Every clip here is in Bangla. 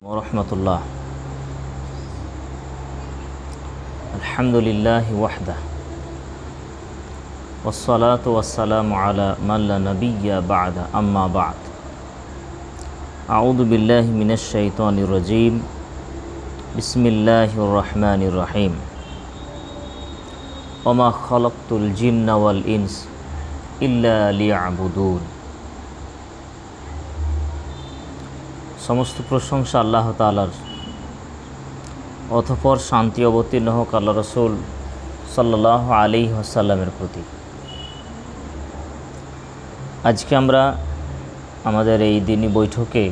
ওরহমতুল্লাহ। আলহামদুলিল্লাহি ওয়াহদাহ ওয়াসসালাতু ওয়াসসালামু আলা মান লা নাবিয়্যা বা'দা আম্মা বা'দ। আউযু বিল্লাহি মিনাশ শাইতানির রাজীম। বিসমিল্লাহির রহমানির রহিম। ওয়া মা খালাকতুল জিন্না ওয়াল ইনস ইল্লা লিয়া'বুদুন। সমস্ত প্রশংসা আল্লাহ তাআলার, অতঃপর শান্তি অবতীর্ণ হোক আল্লাহ রসুল সাল্লাল্লাহু আলাইহি ওয়াসাল্লামের প্রতি। আজকে আমরা আমাদের এই দিনী বৈঠকে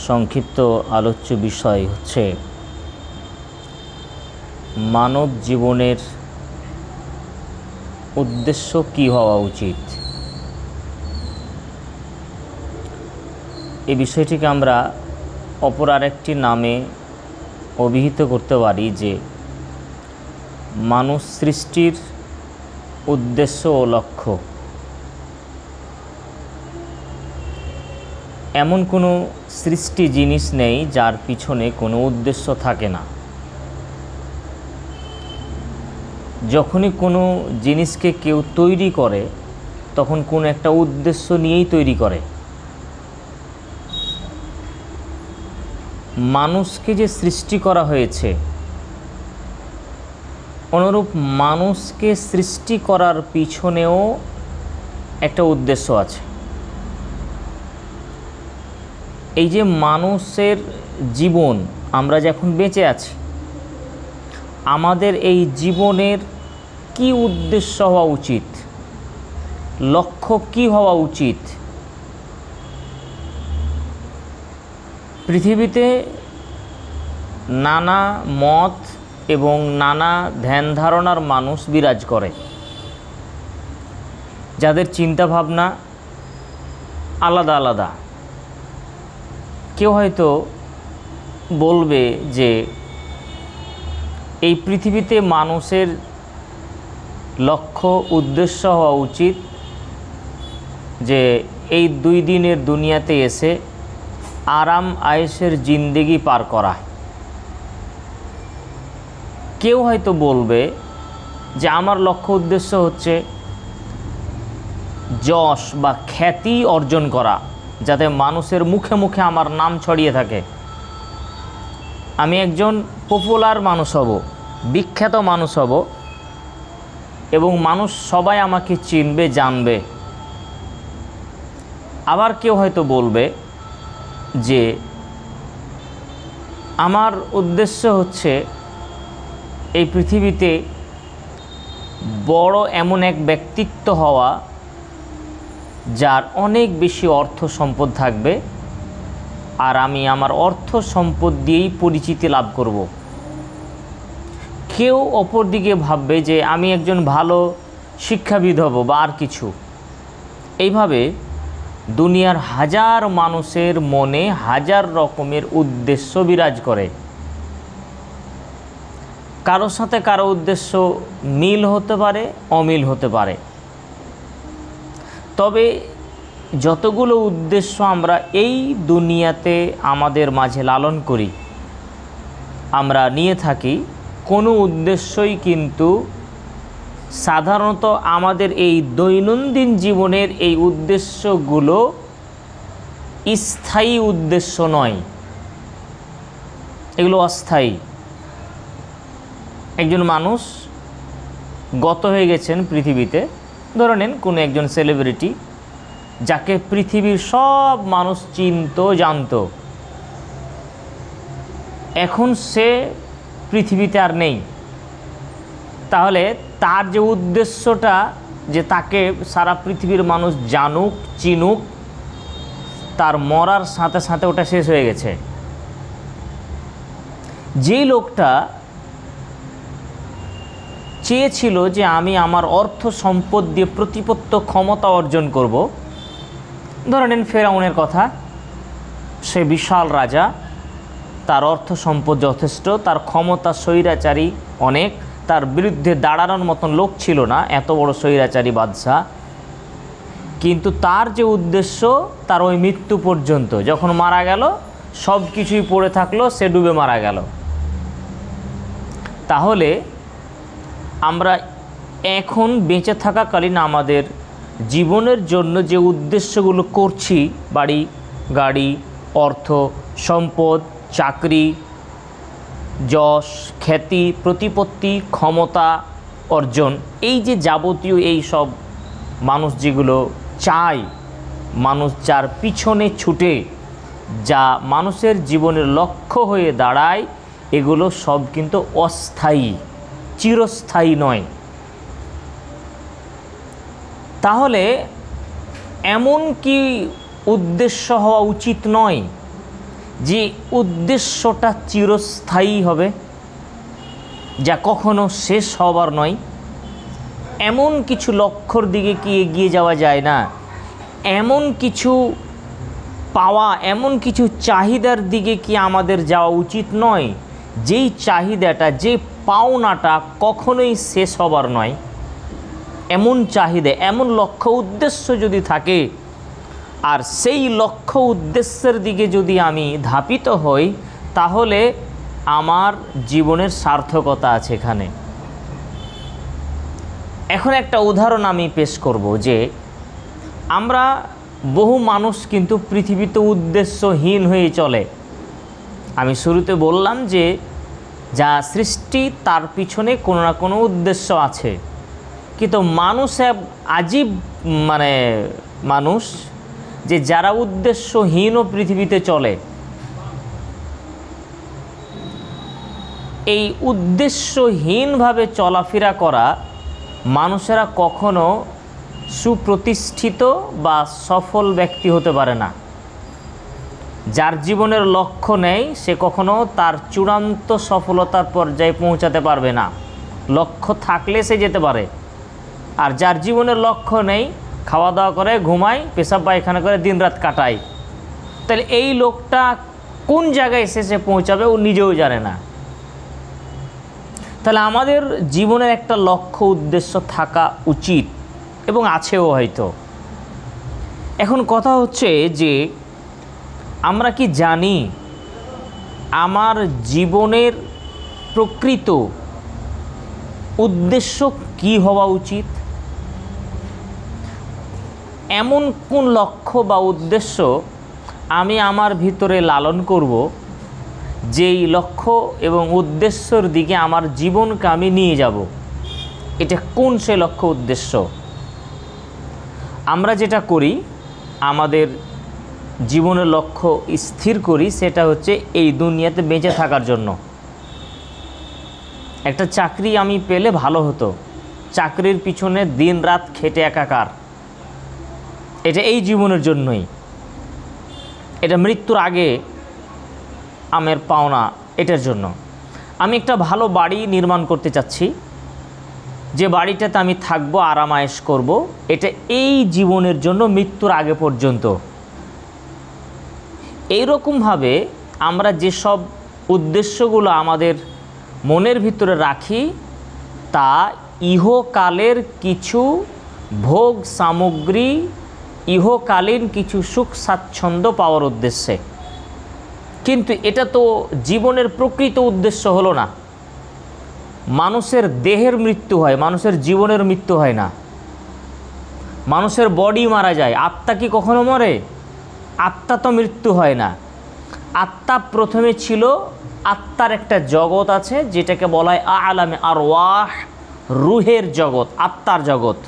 সংক্ষিপ্ত আলোচ্য বিষয় হচ্ছে মানব জীবনের উদ্দেশ্য কী হওয়া উচিত। এই বিষয়টিকে আমরা অপর আরেকটি নামে অভিহিত করতে পারি যে মানুষ সৃষ্টির উদ্দেশ্য ও লক্ষ্য। এমন কোনো সৃষ্টি জিনিস নেই যার পিছনে কোনো উদ্দেশ্য থাকে না। যখনই কোনো জিনিসকে কেউ তৈরি করে তখন কোনো একটা উদ্দেশ্য নিয়েই তৈরি করে। মানুষকে যে সৃষ্টি করা হয়েছে, অনুরূপ মানুষকে সৃষ্টি করার পিছনেও একটা উদ্দেশ্য আছে। এই যে মানুষের জীবন, আমরা যখন বেঁচে আছি, আমাদের এই জীবনের কি উদ্দেশ্য হওয়া উচিত, লক্ষ্য কি হওয়া উচিত। পৃথিবীতে নানা মত এবং নানা ধ্যান ধারণার মানুষ বিরাজ করে, যাদের চিন্তা ভাবনা আলাদা আলাদা। কেউ হয়তো বলবে যে এই পৃথিবীতে মানুষের লক্ষ্য উদ্দেশ্য হওয়া উচিত যে এই 2 দিনের দুনিয়াতে এসে আরাম আয়েশের জিন্দেগি পার করা। কেউ হয়তো বলবে যে আমার লক্ষ্য উদ্দেশ্য হচ্ছে যশ বা খ্যাতি অর্জন করা, যাতে মানুষের মুখে মুখে আমার নাম ছড়িয়ে থাকে, আমি একজন পপুলার মানুষ হব, বিখ্যাত মানুষ হব এবং মানুষ সবাই আমাকে চিনবে, জানবে। আবার কেউ হয়তো বলবে যে আমার উদ্দেশ্য হচ্ছে এই পৃথিবীতে বড় এমন এক ব্যক্তিত্ব হওয়া যার অনেক বেশি অর্থ সম্পদ থাকবে, আর আমি আমার অর্থ সম্পদ দিয়েই পরিচিতি লাভ করব। কেউ অপর দিকে ভাববে যে আমি একজন ভালো শিক্ষাবিদ হব বা আর কিছু। এইভাবে দুনিয়ার হাজার মানুষের মনে হাজার রকমের উদ্দেশ্য বিরাজ করে। কারোর সাথে কারো উদ্দেশ্য মিল হতে পারে, অমিল হতে পারে। তবে যতগুলো উদ্দেশ্য আমরা এই দুনিয়াতে আমাদের মাঝে লালন করি, আমরা নিয়ে থাকি, কোনো উদ্দেশ্যই কিন্তু সাধারণত আমাদের এই দৈনন্দিন জীবনের এই উদ্দেশ্যগুলো স্থায়ী উদ্দেশ্য নয়, এগুলো অস্থায়ী। একজন মানুষ গত হয়ে গেছেন পৃথিবীতে, ধরে নেন কোনো একজন সেলিব্রিটি যাকে পৃথিবীর সব মানুষ চিনত, জানত, এখন সে পৃথিবীতে আর নেই। তাহলে তার যে উদ্দেশ্যটা যে তাকে সারা পৃথিবীর মানুষ জানুক, চিনুক, তার মরার সাথে সাথে ওটা শেষ হয়ে গেছে। যেই লোকটা চেয়েছিল যে আমি আমার অর্থ সম্পদ দিয়ে প্রতিপত্ত ক্ষমতা অর্জন করব, ধরে নেন ফেরাউনের কথা, সে বিশাল রাজা, তার অর্থ সম্পদ যথেষ্ট, তার ক্ষমতা স্বৈরাচারী অনেক, তার বিরুদ্ধে দাঁড়ানোর মতন লোক ছিল না, এত বড় স্বৈরাচারী বাদশাহ। কিন্তু তার যে উদ্দেশ্য তার ওই মৃত্যু পর্যন্ত, যখন মারা গেল সব কিছুই পড়ে থাকলো, সে ডুবে মারা গেল। তাহলে আমরা এখন বেঁচে থাকাকালীন আমাদের জীবনের জন্য যে উদ্দেশ্যগুলো করছি, বাড়ি গাড়ি, অর্থ সম্পদ, চাকরি, যশ খ্যাতি, প্রতিপত্তি, ক্ষমতা অর্জন, এই যে যাবতীয় এই সব মানুষ যেগুলো চায়, মানুষ যার পিছনে ছুটে, যা মানুষের জীবনের লক্ষ্য হয়ে দাঁড়ায়, এগুলো সব কিন্তু অস্থায়ী, চিরস্থায়ী নয়। তাহলে এমন কি উদ্দেশ্য হওয়া উচিত নয় যে উদ্দেশ্যটা চিরস্থায়ী হবে, যা কখনো শেষ হবার নয়? এমন কিছু লক্ষ্যর দিকে কি এগিয়ে যাওয়া যায় না? এমন কিছু পাওয়া, এমন কিছু চাহিদার দিকে কি আমাদের যাওয়া উচিত নয় যেই চাহিদাটা, যে পাওনাটা কখনোই শেষ হবার নয়? এমন চাহিদা, এমন লক্ষ্য উদ্দেশ্য যদি থাকে, আর সেই লক্ষ্য উদ্দেশ্যের দিকে যদি আমি ধাপিত হই, তাহলে আমার জীবনের সার্থকতা আছে এখানে। এখন একটা উদাহরণ আমি পেশ করব যে আমরা বহু মানুষ কিন্তু পৃথিবীতে উদ্দেশ্যহীন হয়ে চলে। আমি শুরুতে বললাম যে যা সৃষ্টি তার পিছনে কোনো না কোনো উদ্দেশ্য আছে, কিন্তু মানুষ আজীব মানুষ যে যারা উদ্দেশ্যহীনও পৃথিবীতে চলে। এই উদ্দেশ্যহীনভাবে চলাফেরা করা মানুষেরা কখনো সুপ্রতিষ্ঠিত বা সফল ব্যক্তি হতে পারে না। যার জীবনের লক্ষ্য নেই সে কখনো তার চূড়ান্ত সফলতার পর্যায়ে পৌঁছাতে পারবে না। লক্ষ্য থাকলে সে যেতে পারে, আর যার জীবনের লক্ষ্য নেই, খাওয়া দাওয়া করে, ঘুমায়, পেশাব পায়খানা করে দিনরাত কাটায়, তাহলে এই লোকটা কোন জায়গায় শেষে পৌঁছাবে ও নিজেও জানে না। তাহলে আমাদের জীবনের একটা লক্ষ্য উদ্দেশ্য থাকা উচিত, এবং আছেও হয়তো। এখন কথা হচ্ছে যে আমরা কি জানি আমার জীবনের প্রকৃত উদ্দেশ্য কি হওয়া উচিত? এমন কোন লক্ষ্য বা উদ্দেশ্য আমি আমার ভিতরে লালন করব, যেই লক্ষ্য এবং উদ্দেশ্যর দিকে আমার জীবনকে আমি নিয়ে যাব? এটা কোন সে লক্ষ্য উদ্দেশ্য? আমরা যেটা করি, আমাদের জীবনের লক্ষ্য স্থির করি, সেটা হচ্ছে এই দুনিয়াতে বেঁচে থাকার জন্য। একটা চাকরি আমি পেলে ভালো হতো, চাকরির পিছনে দিন রাত খেটে একাকার, এটা এই জীবনের জন্যই। এটা মৃত্যুর আগে আমের পাওনা, এটার জন্য। আমি একটা ভালো বাড়ি নির্মাণ করতে চাচ্ছি, যে বাড়িটাতে আমি থাকবো, আরাম আয়েশ করব, এটা এই জীবনের জন্য, মৃত্যুর আগে পর্যন্ত। এইরকমভাবে আমরা যেসব উদ্দেশ্যগুলো আমাদের মনের ভিতরে রাখি, তা ইহকালের কিছু ভোগ সামগ্রী, ইহকালীন কিছু সুখ স্বাচ্ছন্দ্য পাওয়ার উদ্দেশ্যে। কিন্তু এটা তো জীবনের প্রকৃত উদ্দেশ্য হলো না। মানুষের দেহের মৃত্যু হয়, মানুষের জীবনের মৃত্যু হয় না। মানুষের বডি মারা যায়, আত্মা কি কখনো মরে? আত্মা তো মৃত্যু হয় না। আত্মা প্রথমে ছিল, আত্মার একটা জগৎ আছে যেটাকে বলা হয় আলামে আরওয়াহ, রুহের জগৎ, আত্মার জগৎ।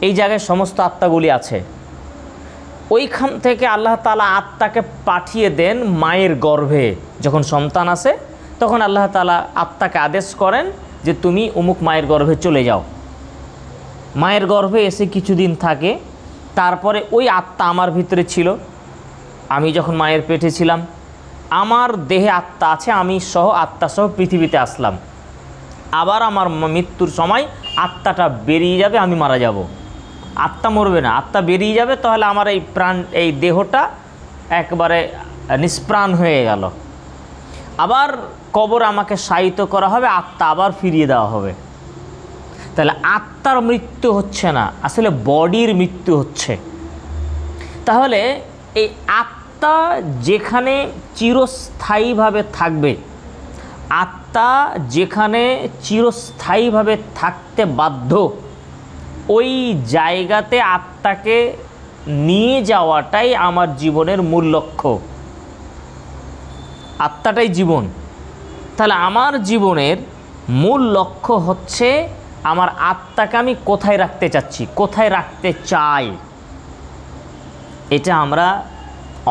এই জায়গায় সমস্ত আত্মাগুলি আছে। ওইখান থেকে আল্লাহ তাআলা আত্মাকে পাঠিয়ে দেন মায়ের গর্ভে। যখন সন্তান আসে তখন আল্লাহ তাআলা আত্মাকে আদেশ করেন যে তুমি অমুক মায়ের গর্ভে চলে যাও। মায়ের গর্ভে এসে কিছুদিন থাকে, তারপরে ওই আত্মা আমার ভিতরে ছিল। আমি যখন মায়ের পেটে ছিলাম, আমার দেহে আত্মা আছে, আমি সহ আত্মা সহ পৃথিবীতে আসলাম। আবার আমার মৃত্যুর সময় আত্মাটা বেরিয়ে যাবে, আমি মারা যাব। আত্মা মরবে না, আত্মা বেরিয়ে যাবে, তাহলে আমার এই প্রাণ, এই দেহটা একবারে নিষ্প্রাণ হয়ে গেল। আবার কবর আমাকে শায়িত করা হবে, আত্মা আবার ফিরিয়ে দেওয়া হবে। তাহলে আত্মার মৃত্যু হচ্ছে না, আসলে বডির মৃত্যু হচ্ছে। তাহলে এই আত্মা যেখানে চিরস্থায়ীভাবে থাকবে, আত্মা যেখানে চিরস্থায়ীভাবে থাকতে বাধ্য, ওই জায়গাতে আত্মাকে নিয়ে যাওয়াটাই আমার জীবনের মূল লক্ষ্য। আত্মাটাই জীবন। তাহলে আমার জীবনের মূল লক্ষ্য হচ্ছে আমার আত্মাকে আমি কোথায় রাখতে চাচ্ছি, কোথায় রাখতে চাই। এটা আমরা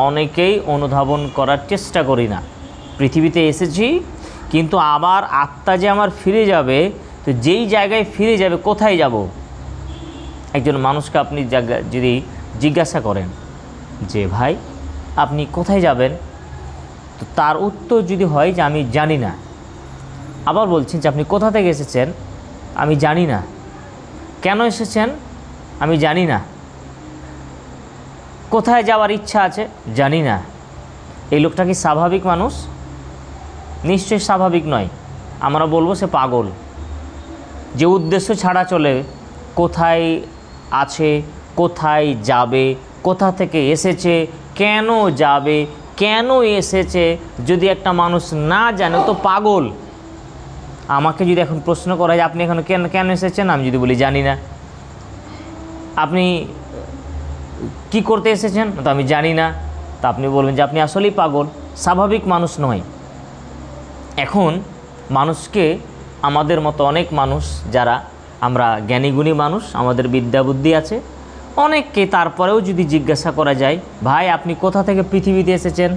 অনেকেই অনুধাবন করার চেষ্টা করি না। পৃথিবীতে এসেছি, কিন্তু আবার আত্মা যে আমার ফিরে যাবে, তো যেই জায়গায় ফিরে যাবে কোথায় যাব? একজন মানুষকে আপনি যদি জিজ্ঞাসা করেন যে ভাই আপনি কোথায় যাবেন, তো তার উত্তর যদি হয় যে আমি জানি না, আবার বলছেন যে আপনি কোথা থেকে এসেছেন, আমি জানি না। কেন এসেছেন, আমি জানি না। কোথায় যাওয়ার ইচ্ছা আছে, জানি না। এই লোকটা কি স্বাভাবিক মানুষ? নিশ্চয়ই স্বাভাবিক নয়। আমরা বলবো সে পাগল। যে উদ্দেশ্য ছাড়া চলে, কোথায় আছে, কোথায় যাবে, কোথা থেকে এসেছে, কেন যাবে, কেন এসেছে, যদি একটা মানুষ না জানে তো পাগল। আমাকে যদি এখন প্রশ্ন করা হয় আপনি এখানে কেন এসেছেন, আমি যদি বলি জানি না। আপনি কি করতে এসেছেন, তো আমি জানি না, তা আপনি বলবেন যে আপনি আসলেই পাগল, স্বাভাবিক মানুষ নয়। এখন মানুষকে, আমাদের মতো অনেক মানুষ যারা আমরা জ্ঞানীগুণী মানুষ, আমাদের বিদ্যা বুদ্ধি আছে, অনেককে তারপরেও যদি জিজ্ঞাসা করা যায় ভাই আপনি কোথা থেকে পৃথিবীতে এসেছেন,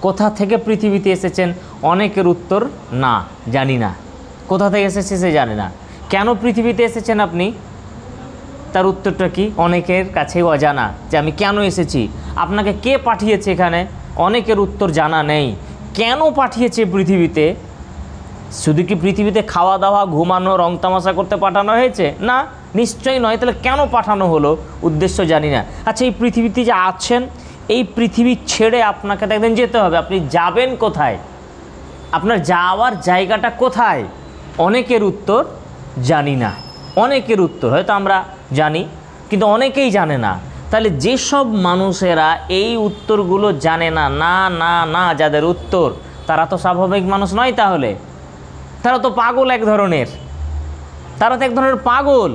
কোথা থেকে পৃথিবীতে এসেছেন, অনেকের উত্তর না, জানি না। কোথা থেকে এসেছে সে জানে না। কেন পৃথিবীতে এসেছেন আপনি, তার উত্তরটা কি অনেকের কাছেই অজানা, যে আমি কেন এসেছি, আপনাকে কে পাঠিয়েছে এখানে, অনেকের উত্তর জানা নেই। কেন পাঠিয়েছে পৃথিবীতে? শুধু কি পৃথিবীতে খাওয়া দাওয়া, ঘুমানো, রং তামাশা করতে পাঠানো হয়েছে? না, নিশ্চয়ই নয়। তাহলে কেন পাঠানো হলো, উদ্দেশ্য জানি না। আচ্ছা, এই পৃথিবীতে যে আছেন, এই পৃথিবী ছেড়ে আপনাকে তো একদিন যেতে হবে। আপনি যাবেন কোথায়, আপনার যাওয়ার জায়গাটা কোথায়? অনেকের উত্তর জানি না। অনেকের উত্তর হয়তো আমরা জানি, কিন্তু অনেকেই জানে না। তাহলে যেসব মানুষেরা এই উত্তরগুলো জানে না, না না না, যাদের উত্তর, তারা তো স্বাভাবিক মানুষ নয়। তাহলে তারা তো পাগল এক ধরনের, তারা তো এক ধরনের পাগল।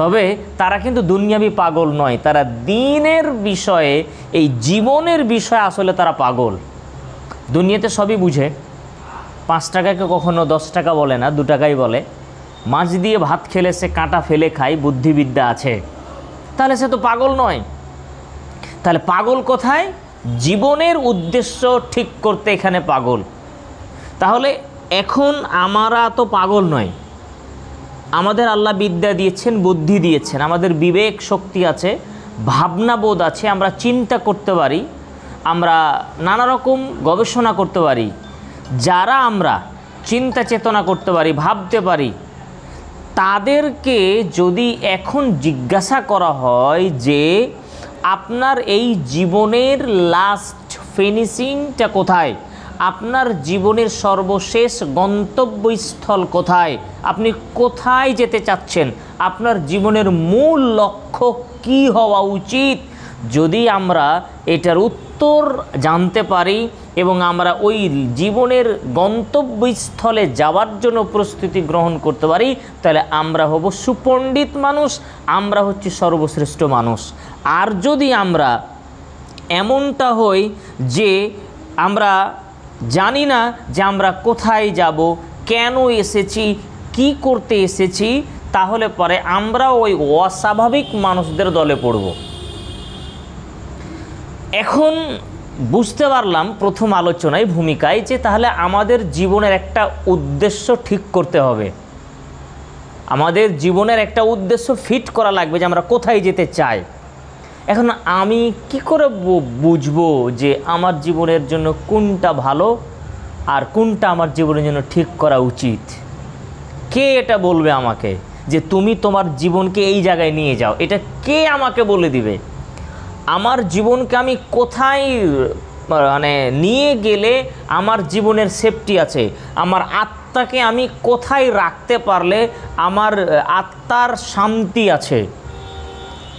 তবে তারা কিন্তু দুনিয়াবি পাগল নয়, তারা দিনের বিষয়ে, এই জীবনের বিষয়ে আসলে তারা পাগল। দুনিয়াতে সবই বুঝে, 5 টাকাকে কখনো 10 টাকা বলে না, 2 টাকাই বলে। মাছ দিয়ে ভাত খেলে সে কাঁটা ফেলে খায়, বুদ্ধিবিদ্যা আছে। তাহলে সে তো পাগল নয়। তাহলে পাগল কোথায়? জীবনের উদ্দেশ্য ঠিক করতে এখানে পাগল। তাহলে এখন আমরা তো পাগল নয়, আমাদের আল্লাহ বিদ্যা দিয়েছেন, বুদ্ধি দিয়েছেন, আমাদের বিবেক শক্তি আছে, ভাবনাবোধ আছে, আমরা চিন্তা করতে পারি, আমরা নানা রকম গবেষণা করতে পারি। যারা আমরা চিন্তা চেতনা করতে পারি, ভাবতে পারি, তাদেরকে যদি এখন জিজ্ঞাসা করা হয় যে আপনার এই জীবনের লাস্ট ফিনিশিংটা কোথায়, আপনার জীবনের সর্বশেষ গন্তব্যস্থল কোথায়, আপনি কোথায় যেতে চাচ্ছেন, আপনার জীবনের মূল লক্ষ্য কি হওয়া উচিত, যদি আমরা এটার উত্তর জানতে পারি এবং আমরা ওই জীবনের গন্তব্যস্থলে যাওয়ার জন্য প্রস্তুতি গ্রহণ করতে পারি, তাহলে আমরা হব সুপণ্ডিত মানুষ, আমরা হচ্ছি সর্বশ্রেষ্ঠ মানুষ। আর যদি আমরা এমনটা হই যে আমরা জানি না যে আমরা কোথায় যাব, কেন এসেছি, কি করতে এসেছি, তাহলে পরে আমরা ওই অস্বাভাবিক মানুষদের দলে পড়ব। এখন বুঝতে পারলাম প্রথম আলোচনায়, ভূমিকায়, যে তাহলে আমাদের জীবনের একটা উদ্দেশ্য ঠিক করতে হবে, আমাদের জীবনের একটা উদ্দেশ্য ফিট করা লাগবে যে আমরা কোথায় যেতে চাই। এখন আমি কি করে বুঝবো যে আমার জীবনের জন্য কোনটা ভালো আর কোনটা আমার জীবনের জন্য ঠিক করা উচিত? কে এটা বলবে আমাকে যে তুমি তোমার জীবনকে এই জায়গায় নিয়ে যাও? এটা কে আমাকে বলে দিবে? আমার জীবনকে আমি কোথায় নিয়ে গেলে আমার জীবনের সেফটি আছে, আমার আত্মা আত্মাকে আমি কোথায় রাখতে পারলে আমার আত্মার শান্তি আছে,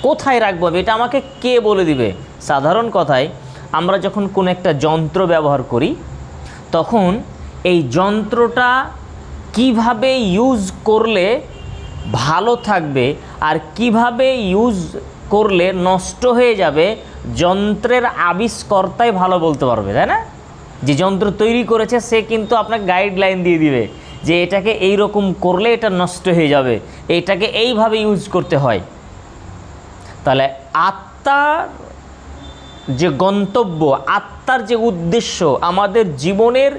কোথায় রাখবো এটা আমাকে কে বলে দিবে? সাধারণ কথায় আমরা যখন কোনো একটা যন্ত্র ব্যবহার করি তখন এই যন্ত্রটা কিভাবে ইউজ করলে ভালো থাকবে আর কিভাবে ইউজ করলে নষ্ট হয়ে যাবে যন্ত্রের আবিষ্কর্তাই ভালো বলতে পারবে, তাই না? যে যন্ত্র তৈরি করেছে সে কিন্তু আপনাকে গাইডলাইন দিয়ে দিবে যে এটাকে এই রকম করলে এটা নষ্ট হয়ে যাবে, এটাকে এইভাবে ইউজ করতে হয়। তাহলে আত্মার যে গন্তব্য, আত্মার যে উদ্দেশ্য, আমাদের জীবনের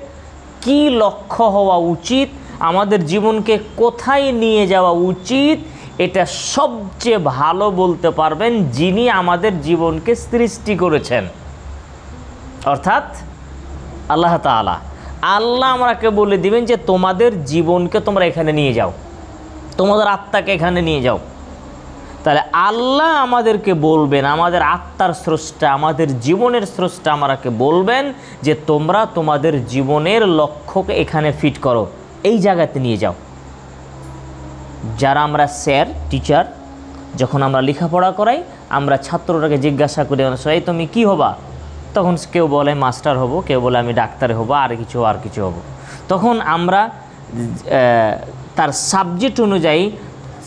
কি লক্ষ্য হওয়া উচিত, আমাদের জীবনকে কোথায় নিয়ে যাওয়া উচিত, এটা সবচেয়ে ভালো বলতে পারবেন যিনি আমাদের জীবনকে সৃষ্টি করেছেন, অর্থাৎ আল্লাহ তাআলা। আল্লাহ আমাকে বলে দিবেন যে তোমাদের জীবনকে তোমরা এখানে নিয়ে যাও, তোমাদের আত্মাকে এখানে নিয়ে যাও। তাহলে আল্লাহ আমাদেরকে বলবেন, আমাদের আত্মার স্রষ্টা, আমাদের জীবনের স্রষ্টা আমাকে বলবেন যে তোমরা তোমাদের জীবনের লক্ষ্যকে এখানে ফিট করো, এই জায়গাতে নিয়ে যাও। যারা আমরা স্যার, টিচার, যখন আমরা লেখাপড়া করাই আমরা ছাত্রটাকে জিজ্ঞাসা করি, এই তুমি কি হবা? তখন কেউ বলে মাস্টার হব, কেউ বলে আমি ডাক্তার হব, আর কিছু হব। তখন আমরা তার সাবজেক্ট অনুযায়ী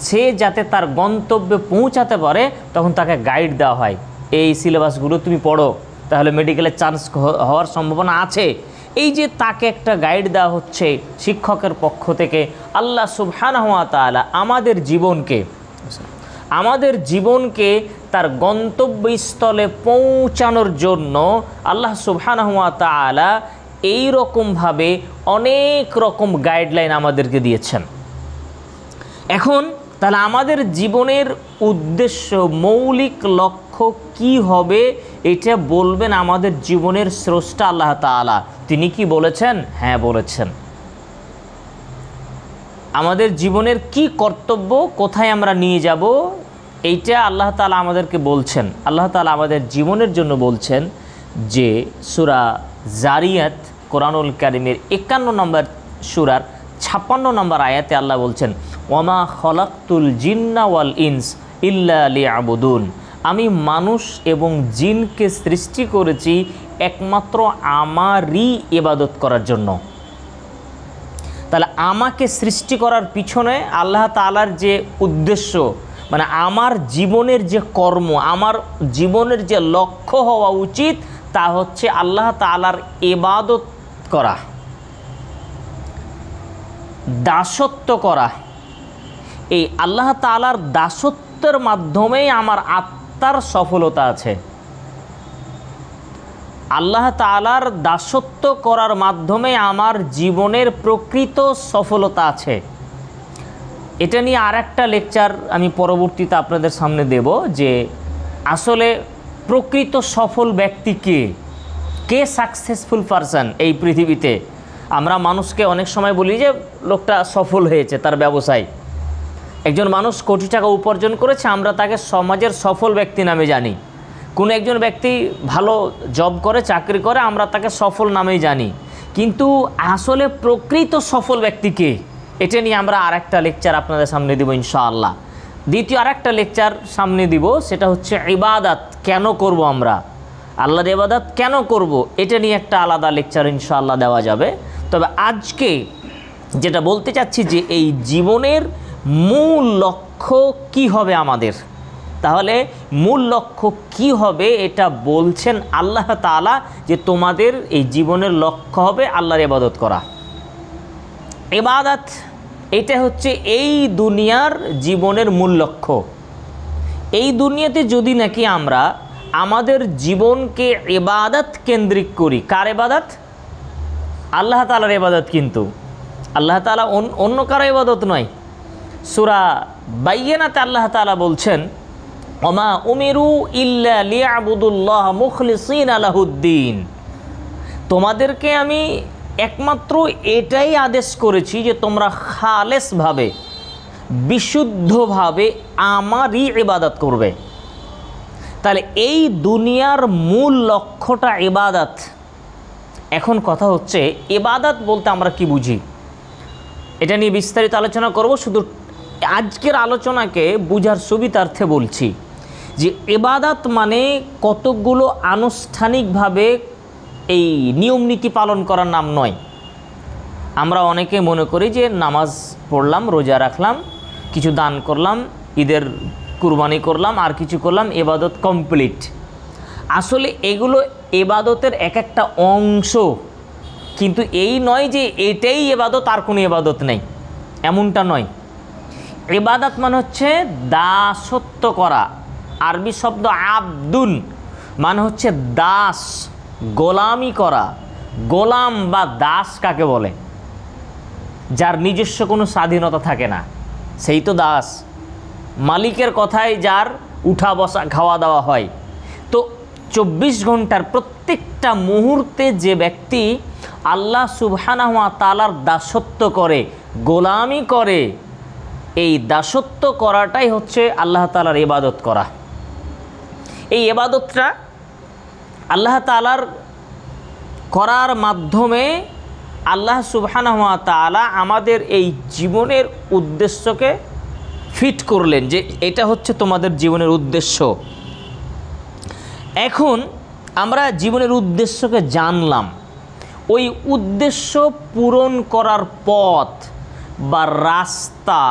সে যাতে তার গন্তব্যে পৌঁছাতে পারে তখন তাকে গাইড দেওয়া হয়, এই সিলেবাসগুলো তুমি পড়ো, তাহলে মেডিকেলের চান্স হওয়ার সম্ভাবনা আছে। এই যে তাকে একটা গাইড দেওয়া হচ্ছে শিক্ষকের পক্ষ থেকে, আল্লাহ সুবহানাহু ওয়া তাআলা আমাদের জীবনকে তার গন্তব্যস্থলে পৌঁছানোর জন্য আল্লাহ সুবহানাহু ওয়া তাআলা এই রকমভাবে অনেক রকম গাইডলাইন আমাদেরকে দিয়েছেন। এখন তাহলে আমাদের জীবনের উদ্দেশ্য, মৌলিক লক্ষ্য কি হবে এটা বলবেন আমাদের জীবনের স্রষ্টা আল্লাহ তাআলা। তিনি কি বলেছেন? হ্যাঁ বলেছেন। আমাদের জীবনের কি কর্তব্য, কোথায় আমরা নিয়ে যাব, এইটা আল্লাহ তাআলা আমাদেরকে বলছেন। আল্লাহ তাআলা আমাদের জীবনের জন্য বলছেন যে সূরা জারিয়াত, কোরআনুল কারীমের 51 নম্বর সূরার 56 নম্বর আয়াতে আল্লাহ বলছেন, ওয়ামা খলাকতুল জিন্না ওয়াল ইনস ইল্লা লিয়াবুদুন, আমি মানুষ এবং জিনকে সৃষ্টি করেছি একমাত্র আমারই ইবাদত করার জন্য। তাহলে আমাকে সৃষ্টি করার পিছনে আল্লাহ তাআলার যে উদ্দেশ্য, মানে আমার জীবনের যে কর্ম, আমার জীবনের যে লক্ষ্য হওয়া উচিত তা হচ্ছে আল্লাহ তাআলার ইবাদত করা, দাসত্ব করা। এই আল্লাহ তাআলার দাসত্বের মাধ্যমেই আমার আত্মার সফলতা আছে। আল্লাহ তাআলার দাসত্ব করার মাধ্যমে আমার জীবনের প্রকৃত সফলতা আছে। এটা নিয়ে আর একটা লেকচার আমি পরবর্তীতে আপনাদের সামনে দেব যে আসলে প্রকৃত সফল ব্যক্তি কে সাকসেসফুল পারসন এই পৃথিবীতে। আমরা মানুষকে অনেক সময় বলি যে লোকটা সফল হয়েছে তার ব্যবসায়, একজন মানুষ কোটি টাকা উপার্জন করেছে, আমরা তাকে সমাজের সফল ব্যক্তি নামে জানি। কোনো একজন ব্যক্তি ভালো জব করে, চাকরি করে, আমরা তাকে সফল নামেই জানি। কিন্তু আসলে প্রকৃত সফল ব্যক্তি কে, এটা নিয়ে আমরা আর একটা লেকচার আপনাদের সামনে দিব ইনশাআল্লাহ। দ্বিতীয় আর একটা লেকচার সামনে দিব, সেটা হচ্ছে ইবাদত কেন করব, আমরা আল্লাহর ইবাদত কেন করব, এটা নিয়ে একটা আলাদা লেকচার ইনশাআল্লাহ দেওয়া যাবে। তবে আজকে যেটা বলতে চাচ্ছি যে এই জীবনের মূল লক্ষ্য কি হবে আমাদের, তাহলে মূল লক্ষ্য কি হবে এটা বলছেন আল্লাহ তাআলা যে তোমাদের এই জীবনের লক্ষ্য হবে আল্লাহর ইবাদত করা। ইবাদত এটা হচ্ছে এই দুনিয়ার জীবনের মূল লক্ষ্য। এই দুনিয়াতে যদি নাকি আমরা আমাদের জীবনকে ইবাদত কেন্দ্রিক করি, কার ইবাদত? আল্লাহ তাআলার ইবাদত। কিন্তু আল্লাহ তাআলা অন্য কারো ইবাদত নয়। সূরা বাইয়িনাতে আল্লাহ তাআলা বলছেন, ওমা উমিরু ইল্লা লিয়াবুদুল্লাহ মুখলিসিনা লাহুদ্দিন, তোমাদেরকে আমি একমাত্র এটাই আদেশ করেছি যে তোমরা খালেসভাবে, বিশুদ্ধভাবে আমারই ইবাদত করবে। তাহলে এই দুনিয়ার মূল লক্ষ্যটা ইবাদত। এখন কথা হচ্ছে ইবাদত বলতে আমরা কি বুঝি? এটা নিয়ে বিস্তারিত আলোচনা করব, শুধু আজকের আলোচনাকে বুঝার সুবিধার্থে বলছি যে ইবাদত মানে কতকগুলো আনুষ্ঠানিকভাবে এই নিয়ম নীতি পালন করার নাম নয়। আমরা অনেকে মনে করি যে নামাজ পড়লাম, রোজা রাখলাম, কিছু দান করলাম, ঈদের কুরবানি করলাম, আর কিছু করলাম, ইবাদত কমপ্লিট। আসলে এগুলো ইবাদতের এক একটা অংশ, কিন্তু এই নয় যে এটাই ইবাদত আর কোনো ইবাদত নেই, এমনটা নয়। ইবাদত মানে হচ্ছে দাসত্ব করা। আরবি শব্দ আবদুন মানে হচ্ছে দাস, গোলামি করা। গোলাম বা দাস কাকে বলে? যার নিজস্ব কোনো স্বাধীনতা থাকে না, সেই তো দাস। মালিকের কথায় যার উঠা বসা খাওয়া দাওয়া হয়। তো 24 ঘন্টার প্রত্যেকটা মুহূর্তে যে ব্যক্তি আল্লাহ সুবহানাহু ওয়া তাআলার দাসত্ব করে, গোলামি করে, এই দাসত্ব করাটাই হচ্ছে আল্লাহ তাআলার ইবাদত করা। এই ইবাদতটা আল্লাহ তাআলার করার মাধ্যমে আল্লাহ সুবহানাহু ওয়া তাআলা আমাদের এই জীবনের উদ্দেশ্যকে ফিট করলেন যে এটা হচ্ছে তোমাদের জীবনের উদ্দেশ্য। এখন আমরা জীবনের উদ্দেশ্যকে জানলাম, ওই উদ্দেশ্য পূরণ করার পথ বা রাস্তা,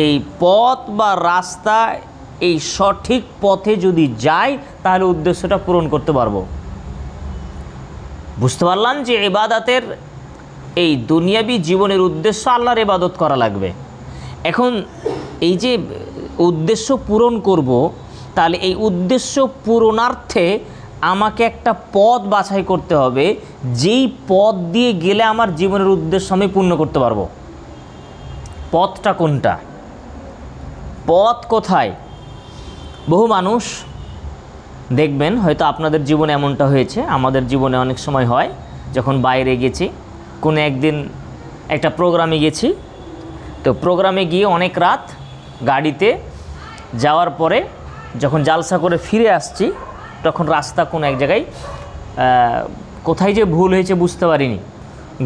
এই পথ বা রাস্তা, এই সঠিক পথে যদি যাই তাহলে উদ্দেশ্যটা পূরণ করতে পারবো। বুঝতে পারলাম যে ইবাদতের এই দুনিয়াবি জীবনের উদ্দেশ্য আল্লাহর ইবাদত করা লাগবে। এখন এই যে উদ্দেশ্য পূরণ করব, তাহলে এই উদ্দেশ্য পূরণার্থে আমাকে একটা পথ বাছাই করতে হবে, যেই পথ দিয়ে গেলে আমার জীবনের উদ্দেশ্য আমি পূর্ণ করতে পারবো। পথটা কোনটা? পথ কোথায়? বহু মানুষ দেখবেন, হয়তো আপনাদের জীবনে এমনটা হয়েছে, আমাদের জীবনে অনেক সময় হয়, যখন বাইরে গেছি, কোনো একদিন একটা প্রোগ্রামে গেছি, তো প্রোগ্রামে গিয়ে অনেক রাত গাড়িতে যাওয়ার পরে যখন জালসা করে ফিরে আসছি, তখন রাস্তা কোনো এক জায়গায় কোথায় যে ভুল হয়েছে বুঝতে পারিনি।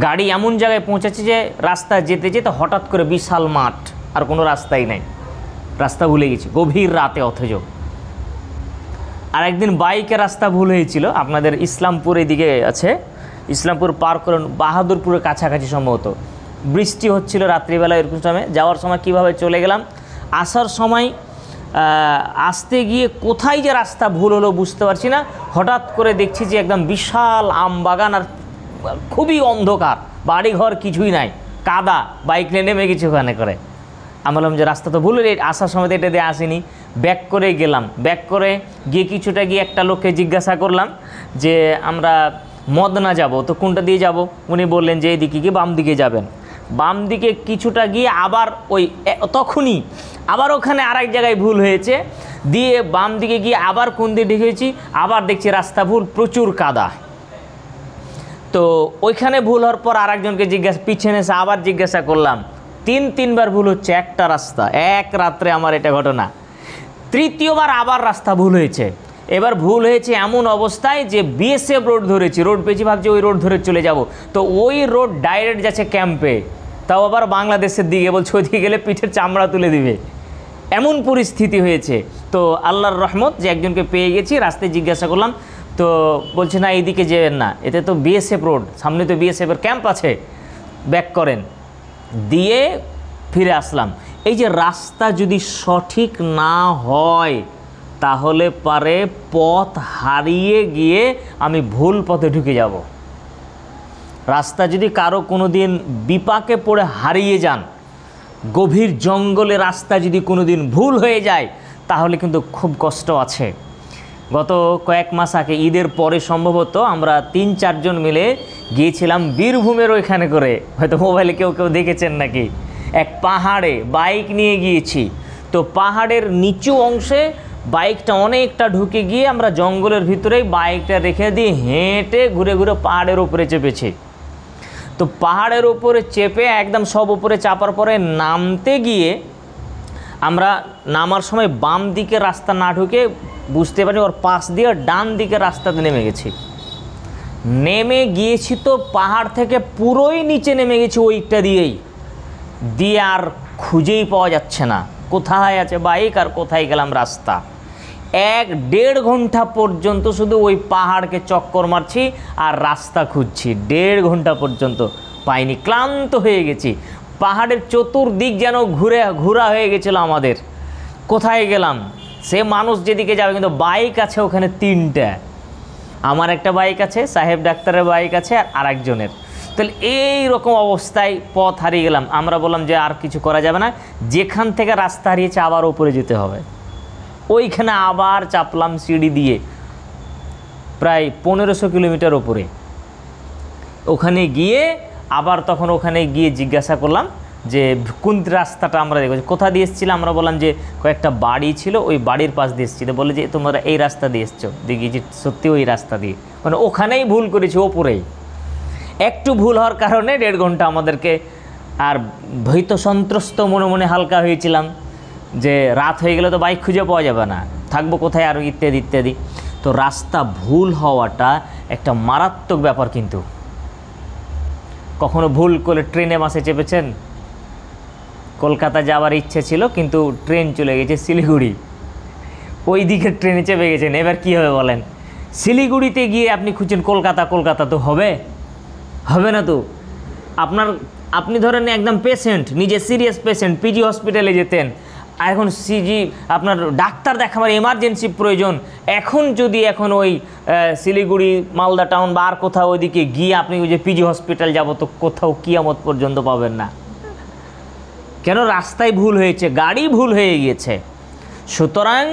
গাড়ি এমন জায়গায় পৌঁছেছে যে রাস্তা যেতে যেতে হঠাৎ করে বিশাল মাঠ, আর কোনো রাস্তাই নাই, রাস্তা ভুলে গেছি গভীর রাতে। অথচ আর একদিন বাইকে রাস্তা ভুল হয়েছিল, আপনাদের ইসলামপুর এদিকে আছে, ইসলামপুর পার করে বাহাদুরপুরের কাছাকাছি সম্ভবত, বৃষ্টি হচ্ছিল রাত্রিবেলা, এরকম সময় যাওয়ার সময় কীভাবে চলে গেলাম, আসার সময় আসতে গিয়ে কোথায় যে রাস্তা ভুল হলো বুঝতে পারছি না। হঠাৎ করে দেখছি যে একদম বিশাল আম বাগান, আর খুবই অন্ধকার, বাড়িঘর কিছুই নাই, কাদা, বাইক নিয়ে নেমে গেছি ওখানে করে। আমি বললাম যে রাস্তা তো ভুল, আসার সময় তো এটা দিয়ে আসিনি। ব্যাক করে গেলাম, ব্যাক করে গিয়ে কিছুটা গিয়ে একটা লোককে জিজ্ঞাসা করলাম যে আমরা মদনা যাব, তো কোনটা দিয়ে যাব? উনি বললেন যে এইদিকে গিয়ে বাম দিকে যাবেন। বাম দিকে কিছুটা গিয়ে আবার ওই তখনই আবার ওখানে আরেক জায়গায় ভুল হয়েছে, দিয়ে বাম দিকে গিয়ে আবার কোন দিকে ঢুকেছি, আবার দেখছি রাস্তা ভুল, প্রচুর কাদা। তো ওইখানে ভুল হওয়ার পর আরেকজনকে পিছনে এসে আবার জিজ্ঞাসা করলাম, তিনবার ভুল হচ্ছে একটা রাস্তা, এক রাত্রে আমার এটা ঘটনা। তৃতীয়বার আবার রাস্তা ভুল হয়েছে। এবার ভুল হয়েছে এমন অবস্থায় যে বিএসএফ রোড ধরেছি, রোড পেয়েছি, ভাবছি ওই রোড ধরে চলে যাব, তো ওই রোড ডাইরেক্ট যাচ্ছে ক্যাম্পে, তাও আবার বাংলাদেশের দিকে, বলছে ওইদিকে গেলে পিঠের চামড়া তুলে দিবে, এমন পরিস্থিতি হয়েছে। তো আল্লাহর রহমত যে একজনকে পেয়ে গেছি, রাস্তায় জিজ্ঞাসা করলাম, তো বলছে না এইদিকে যেবেন না, এতে তো বিএসএফ রোড, সামনে তো বিএসএফের ক্যাম্প আছে, ব্যাক করেন, দিয়ে ফিরে আসলাম। এই যে রাস্তা যদি সঠিক না হয় তাহলে পারে পথ হারিয়ে গিয়ে আমি ভুল পথে ঢুকে যাব। রাস্তা যদি কারো কোনো দিন বিপাকে পড়ে হারিয়ে যান, গভীর জঙ্গলে রাস্তা যদি কোনো দিন ভুল হয়ে যায়, তাহলে কিন্তু খুব কষ্ট আছে। গত কয়েক মাস আগে ঈদের পরে সম্ভবত আমরা 3-4 জন মিলে গিয়েছিলাম বীরভূমের ওইখানে করে, হয়তো মোবাইলে কেউ দেখেছেন নাকি, এক পাহাড়ে বাইক নিয়ে গিয়েছি। তো পাহাড়ের নিচু অংশে বাইকটা অনেকটা ঢুকে গিয়ে আমরা জঙ্গলের ভিতরেই বাইকটা রেখে দিয়ে হেঁটে ঘুরে ঘুরে পাহাড়ের উপরে চেপেছি। তো পাহাড়ের উপরে চেপে একদম সব উপরে চাপার পরে নামতে গিয়ে আমরা নামার সময় বাম দিকে রাস্তা না ঢুকে বুঝতে পারি ওর পাশ দিয়ে ডান দিকে রাস্তাতে নেমে গেছি। নেমে গিয়েছি তো পাহাড় থেকে পুরোই নিচে নেমে গেছি ওইটা দিয়েই, দিয়ে আর খুঁজেই পাওয়া যাচ্ছে না, কোথায় আছে বাইক আর কোথায় গেলাম রাস্তা। 1-1.5 ঘন্টা পর্যন্ত শুধু ওই পাহাড়কে চক্কর মারছি আর রাস্তা খুঁজছি, 1.5 ঘন্টা পর্যন্ত পাইনি, ক্লান্ত হয়ে গেছি। পাহাড়ের চতুর্দিক যেন ঘোরা হয়ে গেছিল আমাদের, কোথায় গেলাম। সে মানুষ যেদিকে যাবে, কিন্তু বাইক আছে ওখানে 3টা, আমার একটা বাইক আছে, সাহেব ডাক্তারের বাইক আছে, আর আরেকজনের। তাহলে এই রকম অবস্থায় পথ হারিয়ে গেলাম। আমরা বললাম যে আর কিছু করা যাবে না, যেখান থেকে রাস্তা হারিয়েছে আবার উপরে যেতে হবে। ওইখানে আবার চাপলাম সিঁড়ি দিয়ে প্রায় 1500 কিলোমিটার উপরে। ওখানে গিয়ে আবার তখন ওখানে গিয়ে জিজ্ঞাসা করলাম যে কোন রাস্তাটা আমরা দেখছি, কোথা দিয়ে এসেছিলাম। আমরা বললাম যে কয়েকটা বাড়ি ছিল, ওই বাড়ির পাশ দিয়ে এসেছি। বলে যে তোমরা এই রাস্তা দিয়ে এসছো, দেখি যে সত্যি ওই রাস্তা দিয়ে, মানে ওখানেই ভুল করেছি, ওপরেই একটু ভুল হওয়ার কারণে 1.5 ঘন্টা আমাদেরকে। আর ভীত সন্ত্রস্ত মনে মনে হালকা হয়েছিলাম যে রাত হয়ে গেলে তো বাইক খুঁজে পাওয়া যাবে না, থাকবো কোথায়, আর ইত্যাদি ইত্যাদি। তো রাস্তা ভুল হওয়াটা একটা মারাত্মক ব্যাপার। কিন্তু কখনো ভুল করে ট্রেনে বাসে চেপেছেন? কলকাতা যাওয়ার ইচ্ছে ছিল কিন্তু ট্রেন চলে গেছে শিলিগুড়ি, ওই দিকে ট্রেনে চেপে গেছেন, এবার কী হবে বলেন? শিলিগুড়িতে গিয়ে আপনি খুঁজছেন কলকাতা, কলকাতা তো হবে না তো। আপনি ধরেন একদম পেশেন্ট, নিজে সিরিয়াস পেশেন্ট, পিজি হসপিটালে যেতেন, আর এখন আপনার ডাক্তার দেখাবার এমার্জেন্সি প্রয়োজন। এখন ওই শিলিগুড়ি, মালদা টাউন বা আর কোথাও ওইদিকে গিয়ে আপনি ওই যে পিজি হসপিটাল যাব, তো কোথাও কিয়ামত পর্যন্ত পাবেন না। কেন? রাস্তায় ভুল হয়েছে, গাড়ি ভুল হয়ে গিয়েছে। সুতরাং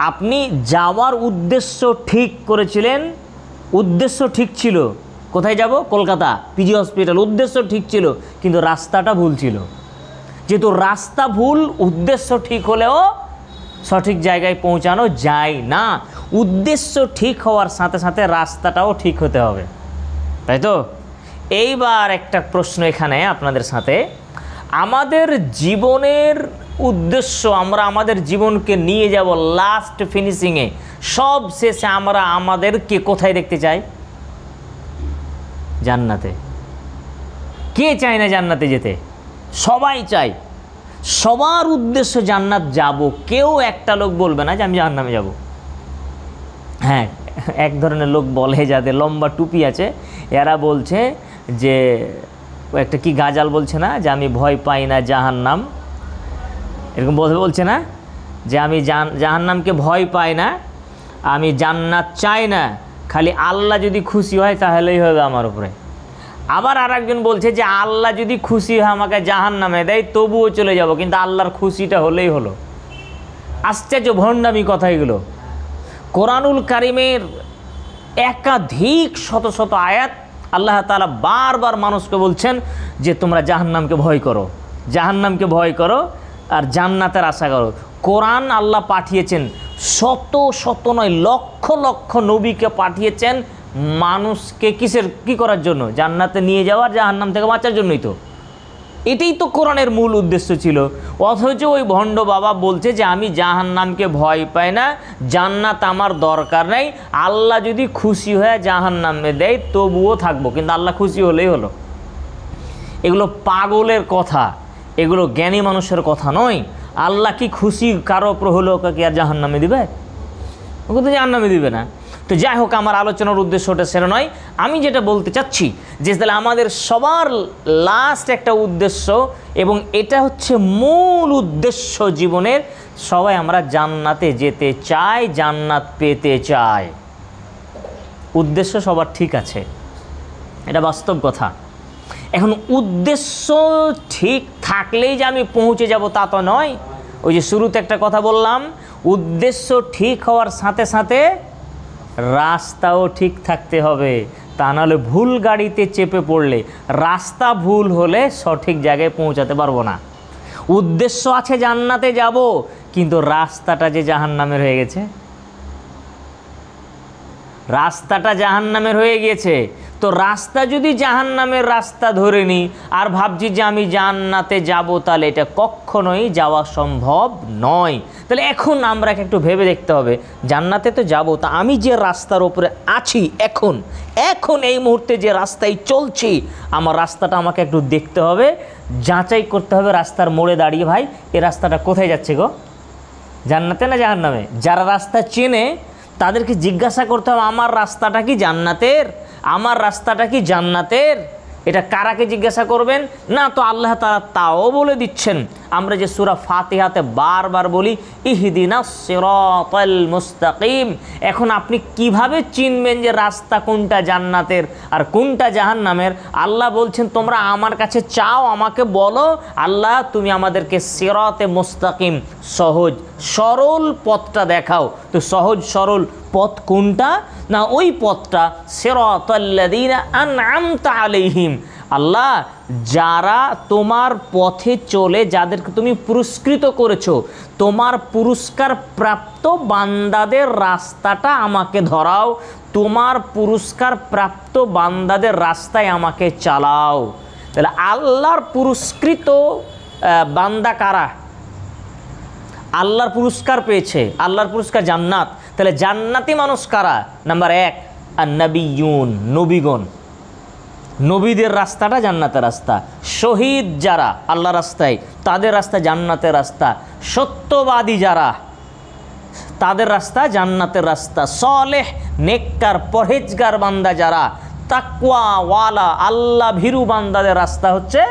আপনি যাওয়ার উদ্দেশ্য ঠিক করেছিলেন, উদ্দেশ্য ঠিক ছিল, কোথায় যাব? কলকাতা, পিজি হসপিটাল, উদ্দেশ্য ঠিক ছিল, কিন্তু রাস্তাটা ভুল ছিল। যেহেতু রাস্তা ভুল, উদ্দেশ্য ঠিক হলেও সঠিক জায়গায় পৌঁছানো যায় না। উদ্দেশ্য ঠিক হওয়ার সাথে সাথে রাস্তাটাও ঠিক হতে হবে, তাই তো? এইবার একটা প্রশ্ন এখানে আপনাদের সাথে, আমাদের জীবনের উদ্দেশ্য, আমরা আমাদের জীবনকে নিয়ে যাব লাস্ট ফিনিশিংয়ে, সব শেষে আমরা আমাদেরকে কোথায় দেখতে চাই? জান্নাতে। কে চায় না জান্নাতে যেতে? সবাই চাই, সবার উদ্দেশ্য জান্নাত যাব। কেউ একটা লোক বলবে না যে আমি জাহান্নামে যাব। হ্যাঁ, এক ধরনের লোক বলে, যাদের লম্বা টুপি আছে, এরা বলছে যে একটা কি গাজাল বলছে না, যে আমি ভয় পাই না জাহান্নাম, এরকম বলছে না, যে আমি জাহান্নামকে ভয় পাই না, আমি জান্নাত চাই না, খালি আল্লাহ যদি খুশি হয় তাহলেই হবে আমার উপরে। আবার আর একজন বলছে যে আল্লাহ যদি খুশি হয় আমাকে জাহান্নামে দেয় তবুও চলে যাব, কিন্তু আল্লাহর খুশিটা হলেই হলো। আশ্চর্য ভণ্ডামি কথা এগুলো। কোরআনুল কারিমের একাধিক শত শত আয়াত আল্লাহ তাআলা বারবার মানুষকে বলছেন যে তোমরা জাহান্নামকে ভয় করো, জাহান্নামকে ভয় করো আর জান্নাতের আশা করো। কোরআন আল্লাহ পাঠিয়েছেন, শত শত নয় লক্ষ লক্ষ নবীকে পাঠিয়েছেন মানুষকে কি করার জন্য? জান্নাতে নিয়ে যাওয়ার, জাহান্নাম থেকে বাঁচার জন্যই তো। এটাই তো কোরআনের মূল উদ্দেশ্য ছিল। অথচ ওই ভণ্ড বাবা বলছে যে আমি জাহান্নামকে ভয় পাই না, জান্নাত আমার দরকার নেই, আল্লাহ যদি খুশি হয়ে জাহান্নামে দেয় তবুও থাকবো, কিন্তু আল্লাহ খুশি হলেই হলো। এগুলো পাগলের কথা, এগুলো জ্ঞানী মানুষের কথা নয়। আল্লাহ কি খুশি কারো ওপর হলো কি আর জাহান্নামে দিবে? ওকে তো জাহান্নামে দিবে না। তো যাই হোক, আমার আলোচনার উদ্দেশ্যটা সেটা নয়। আমি যেটা বলতে চাচ্ছি যে তাহলে আমাদের সবার লাস্ট একটা উদ্দেশ্য, এবং এটা হচ্ছে মূল উদ্দেশ্য জীবনের, সবাই আমরা জান্নাতে যেতে চাই, জান্নাত পেতে চাই। উদ্দেশ্য সবার ঠিক আছে, এটা বাস্তব কথা। এখন উদ্দেশ্য ঠিক থাকলেই যে আমি পৌঁছে যাব তা তো নয়। ওই যে শুরুতে একটা কথা বললাম, উদ্দেশ্য ঠিক হওয়ার সাথে সাথে রাস্তাও ঠিক থাকতে হবে, তা নাহলে ভুল গাড়িতে চেপে পড়লে, রাস্তা ভুল হলে সঠিক জায়গায় পৌঁছাতে পারবো না। উদ্দেশ্য আছে জান্নাতে যাব, কিন্তু রাস্তাটা যে জাহান্নামের হয়ে গেছে, রাস্তাটা জাহান্নামের হয়ে গিয়েছে, তো তো রাস্তা যদি জাহান্নামের রাস্তা ধরে নিই আর ভাবছি যে আমি জান্নাতে যাব, তাহলে এটা কখনোই যাওয়া সম্ভব নয়। তাহলে এখন আমরা একটু ভেবে দেখতে হবে, জান্নাতে তো যাব, তা আমি যে রাস্তার ওপরে আছি এখন এই মুহূর্তে যে রাস্তায় চলছি, আমার রাস্তাটা আমাকে একটু দেখতে হবে, যাচাই করতে হবে রাস্তার মোড়ে দাঁড়িয়ে, ভাই এই রাস্তাটা কোথায় যাচ্ছে গো, জান্নাতে না জাহান্নামে? যারা রাস্তা চেনে তাদেরকে জিজ্ঞাসা করতে হবে আমার রাস্তাটা কি জান্নাতের, আমার রাস্তাটা কি জান্নাতের। এটা কারাকে জিজ্ঞাসা করবেন না? তো আল্লাহ তাআলা তাও বলে দিচ্ছেন। আমরা যে সূরা ফাতিহাতে বারবার বলি ইহদিনাস সিরাতাল মুস্তাকিম, এখন আপনি কিভাবে চিনবেন যে রাস্তা কোনটা জান্নাতের আর কোনটা জাহান্নামের? আল্লাহ বলছেন তোমরা আমার কাছে চাও, আমাকে বলো আল্লাহ তুমি আমাদেরকে সিরাতে মুস্তাকিম, সহজ সরল পথটা দেখাও। তো সহজ সরল পথ কোনটা? না ওই পথটা সিরাতাল্লাযীনা আনআমতা আলাইহিম, আল্লাহ যারা তোমার পথে চলে, যাদেরকে তুমি পুরস্কৃত করেছো, তোমার পুরস্কার প্রাপ্ত বান্দাদের রাস্তাটা আমাকে ধরাও, তোমার পুরস্কার প্রাপ্ত বান্দাদের রাস্তায় আমাকে চালাও। তাহলে আল্লাহর পুরস্কৃত বান্দা কারা? আল্লাহর পুরস্কার পেয়েছে, আল্লাহর পুরস্কার জান্নাত। তাহলে জান্নাতি মানুষ কারা? নাম্বার 1 আন-নবিয়্যুন, নবীগণ, নবীদের রাস্তাটা জান্নাতের রাস্তা। শহীদ যারা আল্লাহ রাস্তায়, তাদের রাস্তা জান্নাতের রাস্তা। সত্যবাদী যারা, তাদের রাস্তা জান্নাতের রাস্তা। সলেহ নেককার পরহেজগার বান্দা যারা, তাকওয়াওয়ালা আল্লাহ ভীরু বান্দাদের রাস্তা হচ্ছে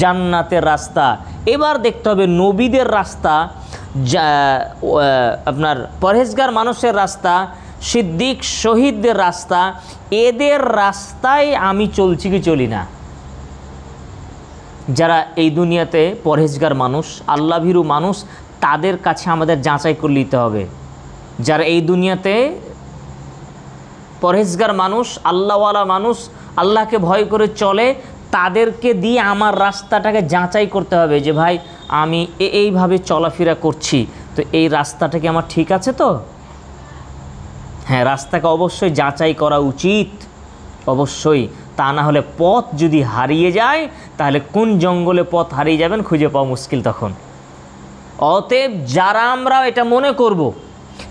জান্নাতের রাস্তা। এবার দেখতে হবে নবীদের রাস্তা, আপনার পরহেজগার মানুষের রাস্তা, সিদ্দিক শহীদদের রাস্তা, এদের রাস্তায় আমি চলছি কি চলি না? যারা এই দুনিয়াতে পরহেজগার মানুষ, আল্লাহ ভীরু মানুষ, তাদের কাছে আমাদের যাচাই করে নিতে হবে। যারা এই দুনিয়াতে পরহেজগার মানুষ, আল্লাহওয়ালা মানুষ, আল্লাহকে ভয় করে চলে, তাদেরকে দিয়ে আমার রাস্তাটাকে যাচাই করতে হবে যে ভাই আমি এইভাবে চলাফেরা করছি, তো এই রাস্তাটা কি আমার ঠিক আছে? তো হ্যাঁ, রাস্তাকে অবশ্যই যাচাই করা উচিত, অবশ্যই। তা না হলে পথ যদি হারিয়ে যায়, তাহলে কোন জঙ্গলে পথ হারিয়ে যাবেন খুঁজে পাওয়া মুশকিল তখন। অতএব যারা আমরা এটা মনে করব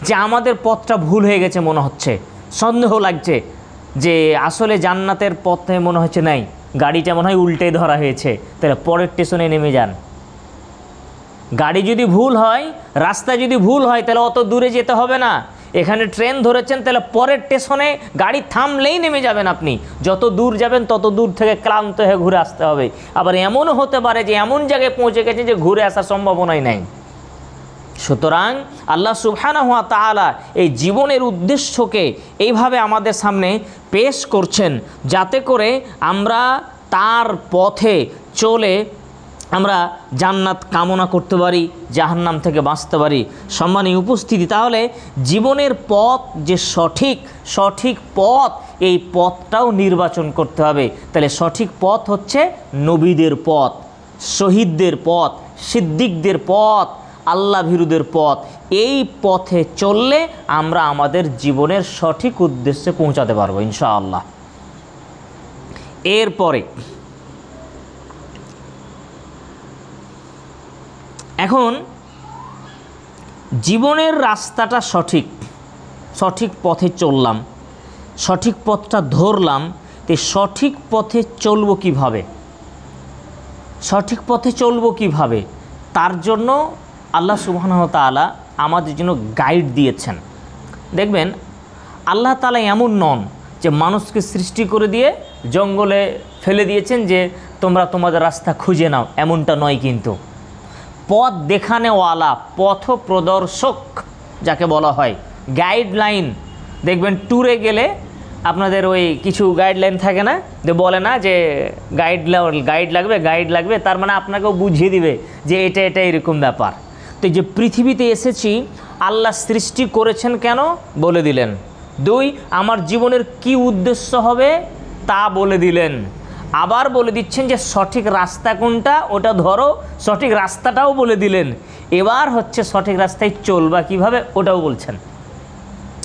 যে আমাদের পথটা ভুল হয়ে গেছে, মনে হচ্ছে সন্দেহ লাগছে যে আসলে জান্নাতের পথে মনে হচ্ছে নাই, গাড়িটা মনে হয় উল্টে ধরা হয়েছে, তাহলে পরের স্টেশনে নেমে যান। গাড়ি যদি ভুল হয়, রাস্তা যদি ভুল হয়, তাহলে অত দূরে যেতে হবে না। এখানে ট্রেন ধরেছেন, তাহলে পরের স্টেশনে গাড়ি থামলেই নেমে যাবেন আপনি। যত দূর যাবেন তত দূর থেকে ক্লান্ত হয়ে ঘুরে আসতে হবে। আবার এমনও হতে পারে যে এমন জায়গায় পৌঁছে গেছে যে ঘুরে আসার সম্ভাবনাই নাই। সুতরাং আল্লাহ সুবহানাহু ওয়া তাআলা এই জীবনের উদ্দেশ্যকে এইভাবে আমাদের সামনে পেশ করছেন, যাতে করে আমরা তার পথে চলে আমরা জান্নাত কামনা করতে পারি, জাহান্নাম থেকে বাঁচতে পারি। সম্মানীয় উপস্থিতি, তাহলে জীবনের পথ যে সঠিক পথ, এই পথটাও নির্বাচন করতে হবে। তাহলে সঠিক পথ হচ্ছে নবীদের পথ, শহীদদের পথ, সিদ্দিকদের পথ, আল্লাহ ভীরুদের পথ। এই পথে চললে আমরা আমাদের জীবনের সঠিক উদ্দেশ্যে পৌঁছাতে পারবো ইনশাআল্লাহ। এরপরে এখন জীবনের রাস্তাটা সঠিক পথে চললাম, সঠিক পথটা ধরলাম, তো সঠিক পথে চলবো কিভাবে? সঠিক পথে চলবো কিভাবে? তার জন্য আল্লাহ সুবহানাহু ওয়া তাআলা আমাদের জন্য গাইড দিয়েছেন। দেখবেন আল্লাহ তাআলা এমন নন যে মানুষকে সৃষ্টি করে দিয়ে জঙ্গলে ফেলে দিয়েছেন যে তোমরা তোমাদের রাস্তা খুঁজে নাও, এমনটা নয়। কিন্তু পথ দেখানেওয়ালা, পথ প্রদর্শক যাকে বলা হয়, গাইডলাইন। দেখবেন ট্যুরে গেলে আপনাদের ওই কিছু গাইডলাইন থাকে না, যে বলে না যে গাইড লাগবে, তার মানে আপনাকেও বুঝিয়ে দিবে যে এটা এরকম ব্যাপার। তো যে পৃথিবীতে এসেছি, আল্লাহ সৃষ্টি করেছেন কেন বলে দিলেন। 2, আমার জীবনের কি উদ্দেশ্য হবে তা বলে দিলেন। আবার বলে দিচ্ছেন যে সঠিক রাস্তা কোনটা, ওটা ধরো, সঠিক রাস্তাটাও বলে দিলেন। এবার হচ্ছে সঠিক রাস্তায় চলবা কিভাবে, ওটাও বলছেন।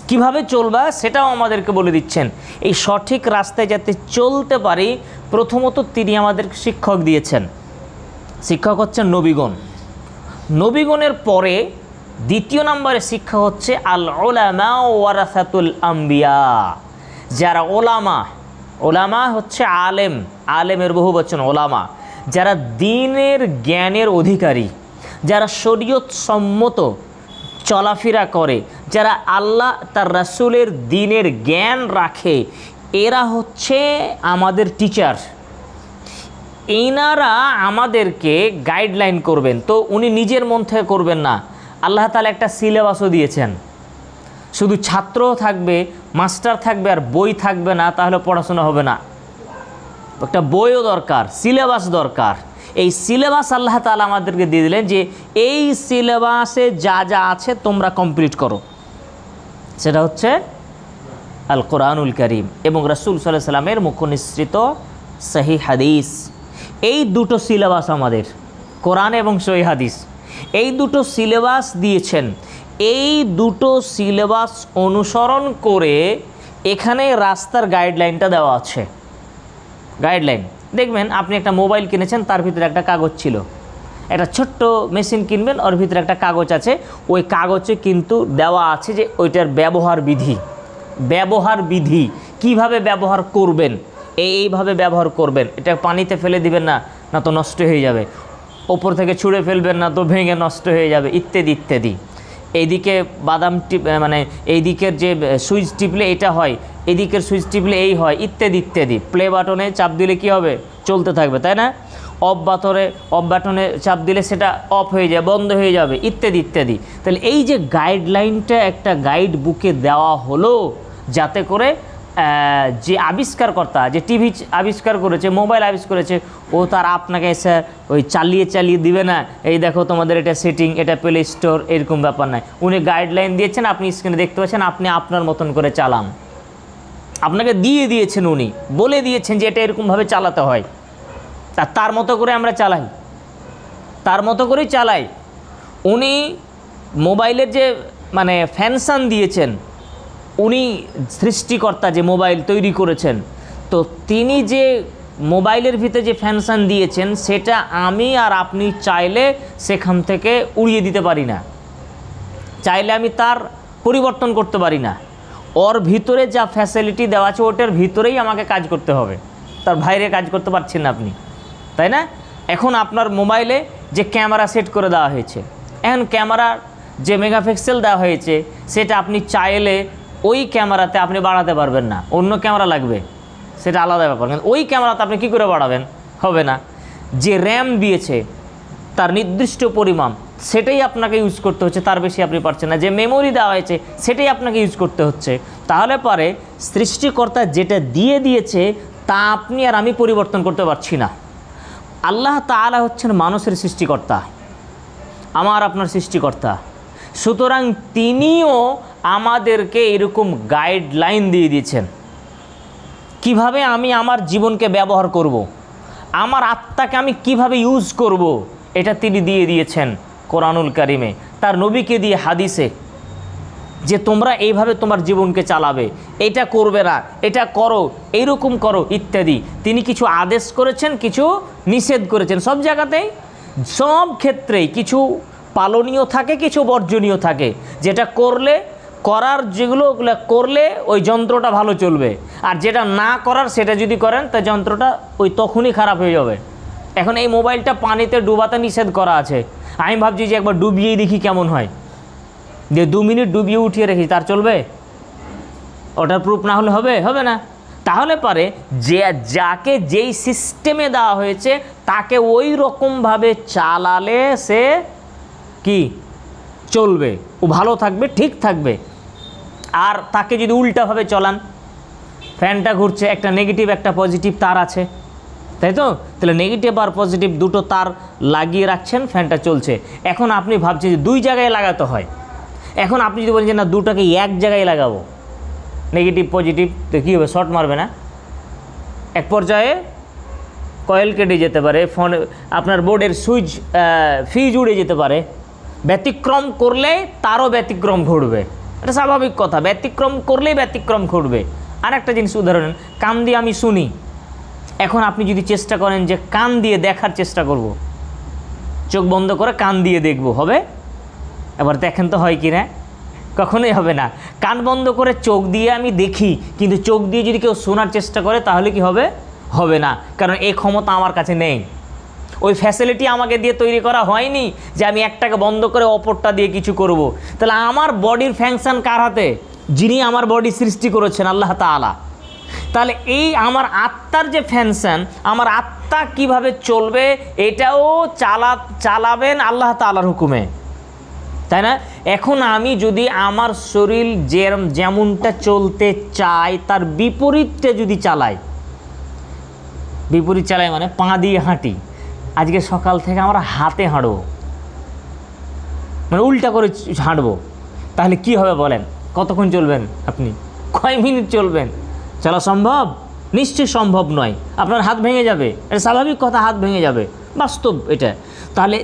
কিভাবে চলবা সেটাও আমাদেরকে বলে দিচ্ছেন। এই সঠিক রাস্তায় যাতে চলতে পারি, প্রথমত তিনি আমাদের শিক্ষক দিয়েছেন। শিক্ষক হচ্ছেন নবীগণ। নবীগণের পরে দ্বিতীয় নম্বরে শিক্ষা হচ্ছে আল উলামা ওয়ারাসাতুল আম্বিয়া। যারা ওলামা, ওলামা হচ্ছে আলেম, আলেমের বহু বচন ওলামা, যারা দ্বীনের জ্ঞানের অধিকারী, যারা শরীয়ত সম্মত চলাফেরা করে, যারা আল্লাহ তার রাসূলের দ্বীনের জ্ঞান রাখে, এরা হচ্ছে আমাদের টিচার। এনারা আমাদেরকে গাইডলাইন করবেন। তো উনি নিজের মন থেকে করবেন না, আল্লাহ তাআলা একটা সিলেবাসও দিয়েছেন। শুধু ছাত্রও থাকবে, মাস্টার থাকবে আর বই থাকবে না, তাহলে পড়াশোনা হবে না। একটা বইও দরকার, সিলেবাস দরকার। এই সিলেবাস আল্লাহ তাআলা আমাদেরকে দিয়ে দিলেন যে এই সিলেবাসে যা যা আছে তোমরা কমপ্লিট করো। সেটা হচ্ছে আল কোরআনুল কারীম এবং রাসূল সাল্লাল্লাহু আলাইহি সাল্লামের মুখনিসৃত সহিহ হাদিস। এই দুটো সিলেবাস আমাদের, কোরআন এবং সহিহ হাদিস, এই দুটো সিলেবাস দিয়েছেন। এই দুটো সিলেবাস অনুসরণ করে এখানে রাস্তার গাইডলাইনটা দেওয়া আছে। গাইডলাইন দেখবেন, আপনি একটা মোবাইল কিনেছেন, তার ভিতরে একটা কাগজ ছিল। একটা ছোট্ট মেশিন কিনবেন, ওর ভিতরে একটা কাগজ আছে। ওই কাগজে কিন্তু দেওয়া আছে যে ওইটার ব্যবহার বিধি, ব্যবহার বিধি কীভাবে ব্যবহার করবেন, এইভাবে ব্যবহার করবেন। এটা পানিতে ফেলে দিবেন না, না তো নষ্ট হয়ে যাবে। ওপর থেকে ছুঁড়ে ফেলবেন না, তো ভেঙে নষ্ট হয়ে যাবে, ইত্যাদি ইত্যাদি। এইদিকে বাদাম মানে এই দিকের যে সুইচ টিপলে এটা হয়, এদিকের সুইচ টিপলে এই হয়, ইত্যাদি ইত্যাদি। প্লে বাটনে চাপ দিলে কি হবে? চলতে থাকবে, তাই না? অফ বাটনে চাপ দিলে সেটা অফ হয়ে যায়, বন্ধ হয়ে যাবে, ইত্যাদি ইত্যাদি। তাহলে এই যে গাইডলাইনটা একটা গাইড বুকে দেওয়া হলো, যাতে করে যে আবিষ্কারকর্তা, যে টিভি আবিষ্কার করেছে, মোবাইল আবিষ্কার করেছে, ও তার আপনাকে এসে ওই চালিয়ে দিবে না, এই দেখো তোমাদের এটা সেটিং, এটা প্লে স্টোর, এরকম ব্যাপার নাই। উনি গাইডলাইন দিয়েছেন, আপনি স্ক্রিনে দেখতে পাচ্ছেন, আপনি আপনার মতন করে চালান। আপনাকে দিয়ে দিয়েছেন, উনি বলে দিয়েছেন যে এটা এরকমভাবে চালাতে হয়। তার মতো করে আমরা চালাই, তার মতো করেই চালাই। উনি মোবাইলের যে মানে ফ্যানশন দিয়েছেন, উনি সৃষ্টিকর্তা, যে মোবাইল তৈরি করেছেন, তো তিনি যে মোবাইলের ভিতরে যে ফ্যানশন দিয়েছেন, সেটা আমি আর আপনি চাইলে সেখান থেকে উড়িয়ে দিতে পারি না, চাইলে আমি তার পরিবর্তন করতে পারি না। ওর ভিতরে যা ফ্যাসিলিটি দেওয়া আছে ওটার ভিতরেই আমাকে কাজ করতে হবে, তার বাইরে কাজ করতে পারছেন না আপনি, তাই না? এখন আপনার মোবাইলে যে ক্যামেরা সেট করে দেওয়া হয়েছে, এখন ক্যামেরার যে মেগাপিক্সেল দেওয়া হয়েছে, সেটা আপনি চাইলে ওই ক্যামেরাতে আপনি বাড়াতে পারবেন না, অন্য ক্যামেরা লাগবে, সেটা আলাদা ব্যাপার। কিন্তু ওই ক্যামেরাতে আপনি কী করে বাড়াবেন? হবে না। যে র্যাম দিয়েছে তার নির্দিষ্ট পরিমাণ, সেটাই আপনাকে ইউজ করতে হচ্ছে, তার বেশি আপনি পারছেন না। যে মেমোরি দেওয়া হয়েছে সেটাই আপনাকে ইউজ করতে হচ্ছে। তাহলে পরে সৃষ্টিকর্তা যেটা দিয়ে দিয়েছে তা আপনি আর আমি পরিবর্তন করতে পারছি না। আল্লাহ তাআলা হচ্ছেন মানুষের সৃষ্টিকর্তা, আমার আপনার সৃষ্টিকর্তা। সুতরাং তিনিও আমাদেরকে এরকম গাইডলাইন দিয়ে দিয়েছেন, কিভাবে আমি আমার জীবনকে ব্যবহার করব, আমার আত্মাকে আমি কিভাবে ইউজ করব, এটা তিনি দিয়ে দিয়েছেন কোরআনুল কারিমে, তার নবীকে দিয়ে হাদিসে, যে তোমরা এইভাবে তোমার জীবনকে চালাবে, এটা করবে না, এটা করো, এইরকম করো, ইত্যাদি। তিনি কিছু আদেশ করেছেন, কিছু নিষেধ করেছেন। সব জায়গাতেই, সব ক্ষেত্রেই কিছু পালনীয় থাকে, কিছু বর্জনীয় থাকে। যেটা যেগুলো করলে ওই যন্ত্রটা ভালো চলবে, আর যেটা না করার সেটা যদি করেন তা যন্ত্রটা ওই তখনই খারাপ হয়ে যাবে। এখন এই মোবাইলটা পানিতে ডুবাতে নিষেধ করা আছে, আমি ভাবছি যে একবার ডুবিয়েই দেখি কেমন হয়, যে 2 মিনিট ডুবিয়ে উঠিয়ে রেখি, তার চলবে? ওটার প্রুফ না হলে হবে না। তাহলে পারে যে যাকে যেই সিস্টেমে দেওয়া হয়েছে তাকে ওই রকমভাবে চালালে সে কি চলবে, ও ভালো থাকবে, ঠিক থাকবে। আর তাকে যদি উল্টাভাবে চলান, ফ্যানটা ঘুরছে, একটা নেগেটিভ একটা পজিটিভ তার আছে, তাই তো? তাহলে নেগেটিভ আর পজিটিভ দুটো তার লাগিয়ে রাখছেন, ফ্যানটা চলছে। এখন আপনি ভাবছেন যে 2 জায়গায় লাগাতে হয়। এখন আপনি যদি বলেন যে না, দুটাকে এক জায়গায় লাগাবো, নেগেটিভ পজিটিভ, তো কী হবে? শর্ট মারবে না? এক পর্যায়ে কয়েল কেটে যেতে পারে, ফোন আপনার বোর্ডের ফিউজ উড়ে যেতে পারে। ব্যতিক্রম করলে তারও ব্যতিক্রম ঘটবে, এটা স্বাভাবিক কথা, ব্যতিক্রম করলেই ব্যতিক্রম ঘটবে। আর একটা জিনিস উদাহরণ, কান দিয়ে আমি শুনি, এখন আপনি যদি চেষ্টা করেন যে কান দিয়ে দেখার চেষ্টা করব, চোখ বন্ধ করে কান দিয়ে দেখব, হবে? এবার দেখেন তো হয় কি না? কখনোই হবে না। কান বন্ধ করে চোখ দিয়ে আমি দেখি, কিন্তু চোখ দিয়ে যদি কেউ শোনার চেষ্টা করে তাহলে কি হবে? হবে না, কারণ এই ক্ষমতা আমার কাছে নেই, ওই ফ্যাসিলিটি আমাকে দিয়ে তৈরি করা হয়নি যে আমি একটাকে বন্ধ করে অপরটা দিয়ে কিছু করব। তাহলে আমার বডির ফাংশন কার হাতে? যিনি আমার বডি সৃষ্টি করেছেন, আল্লাহ তাআলা। তাহলে এই আমার আত্মার যে ফাংশন, আমার আত্মা কিভাবে চলবে এটাও চালাবেন আল্লাহ তাআলার হুকুমে, তাই না? এখন আমি যদি আমার শরীর যেমনটা চলতে চাই তার বিপরীতটা যদি চালাই, বিপরীত চালাই মানে পা দিয়ে হাঁটি, আজকে সকাল থেকে আমরা হাতে হাঁটবো, মানে উল্টা করে হাঁটবো, তাহলে কি হবে বলেন? কতক্ষণ চলবেন আপনি? কয় মিনিট চলবেন? চলা সম্ভব? নিশ্চয়ই সম্ভব নয়। আপনার হাত ভেঙে যাবে, এটা স্বাভাবিক কথা, হাত ভেঙে যাবে, বাস্তব এটা। তাহলে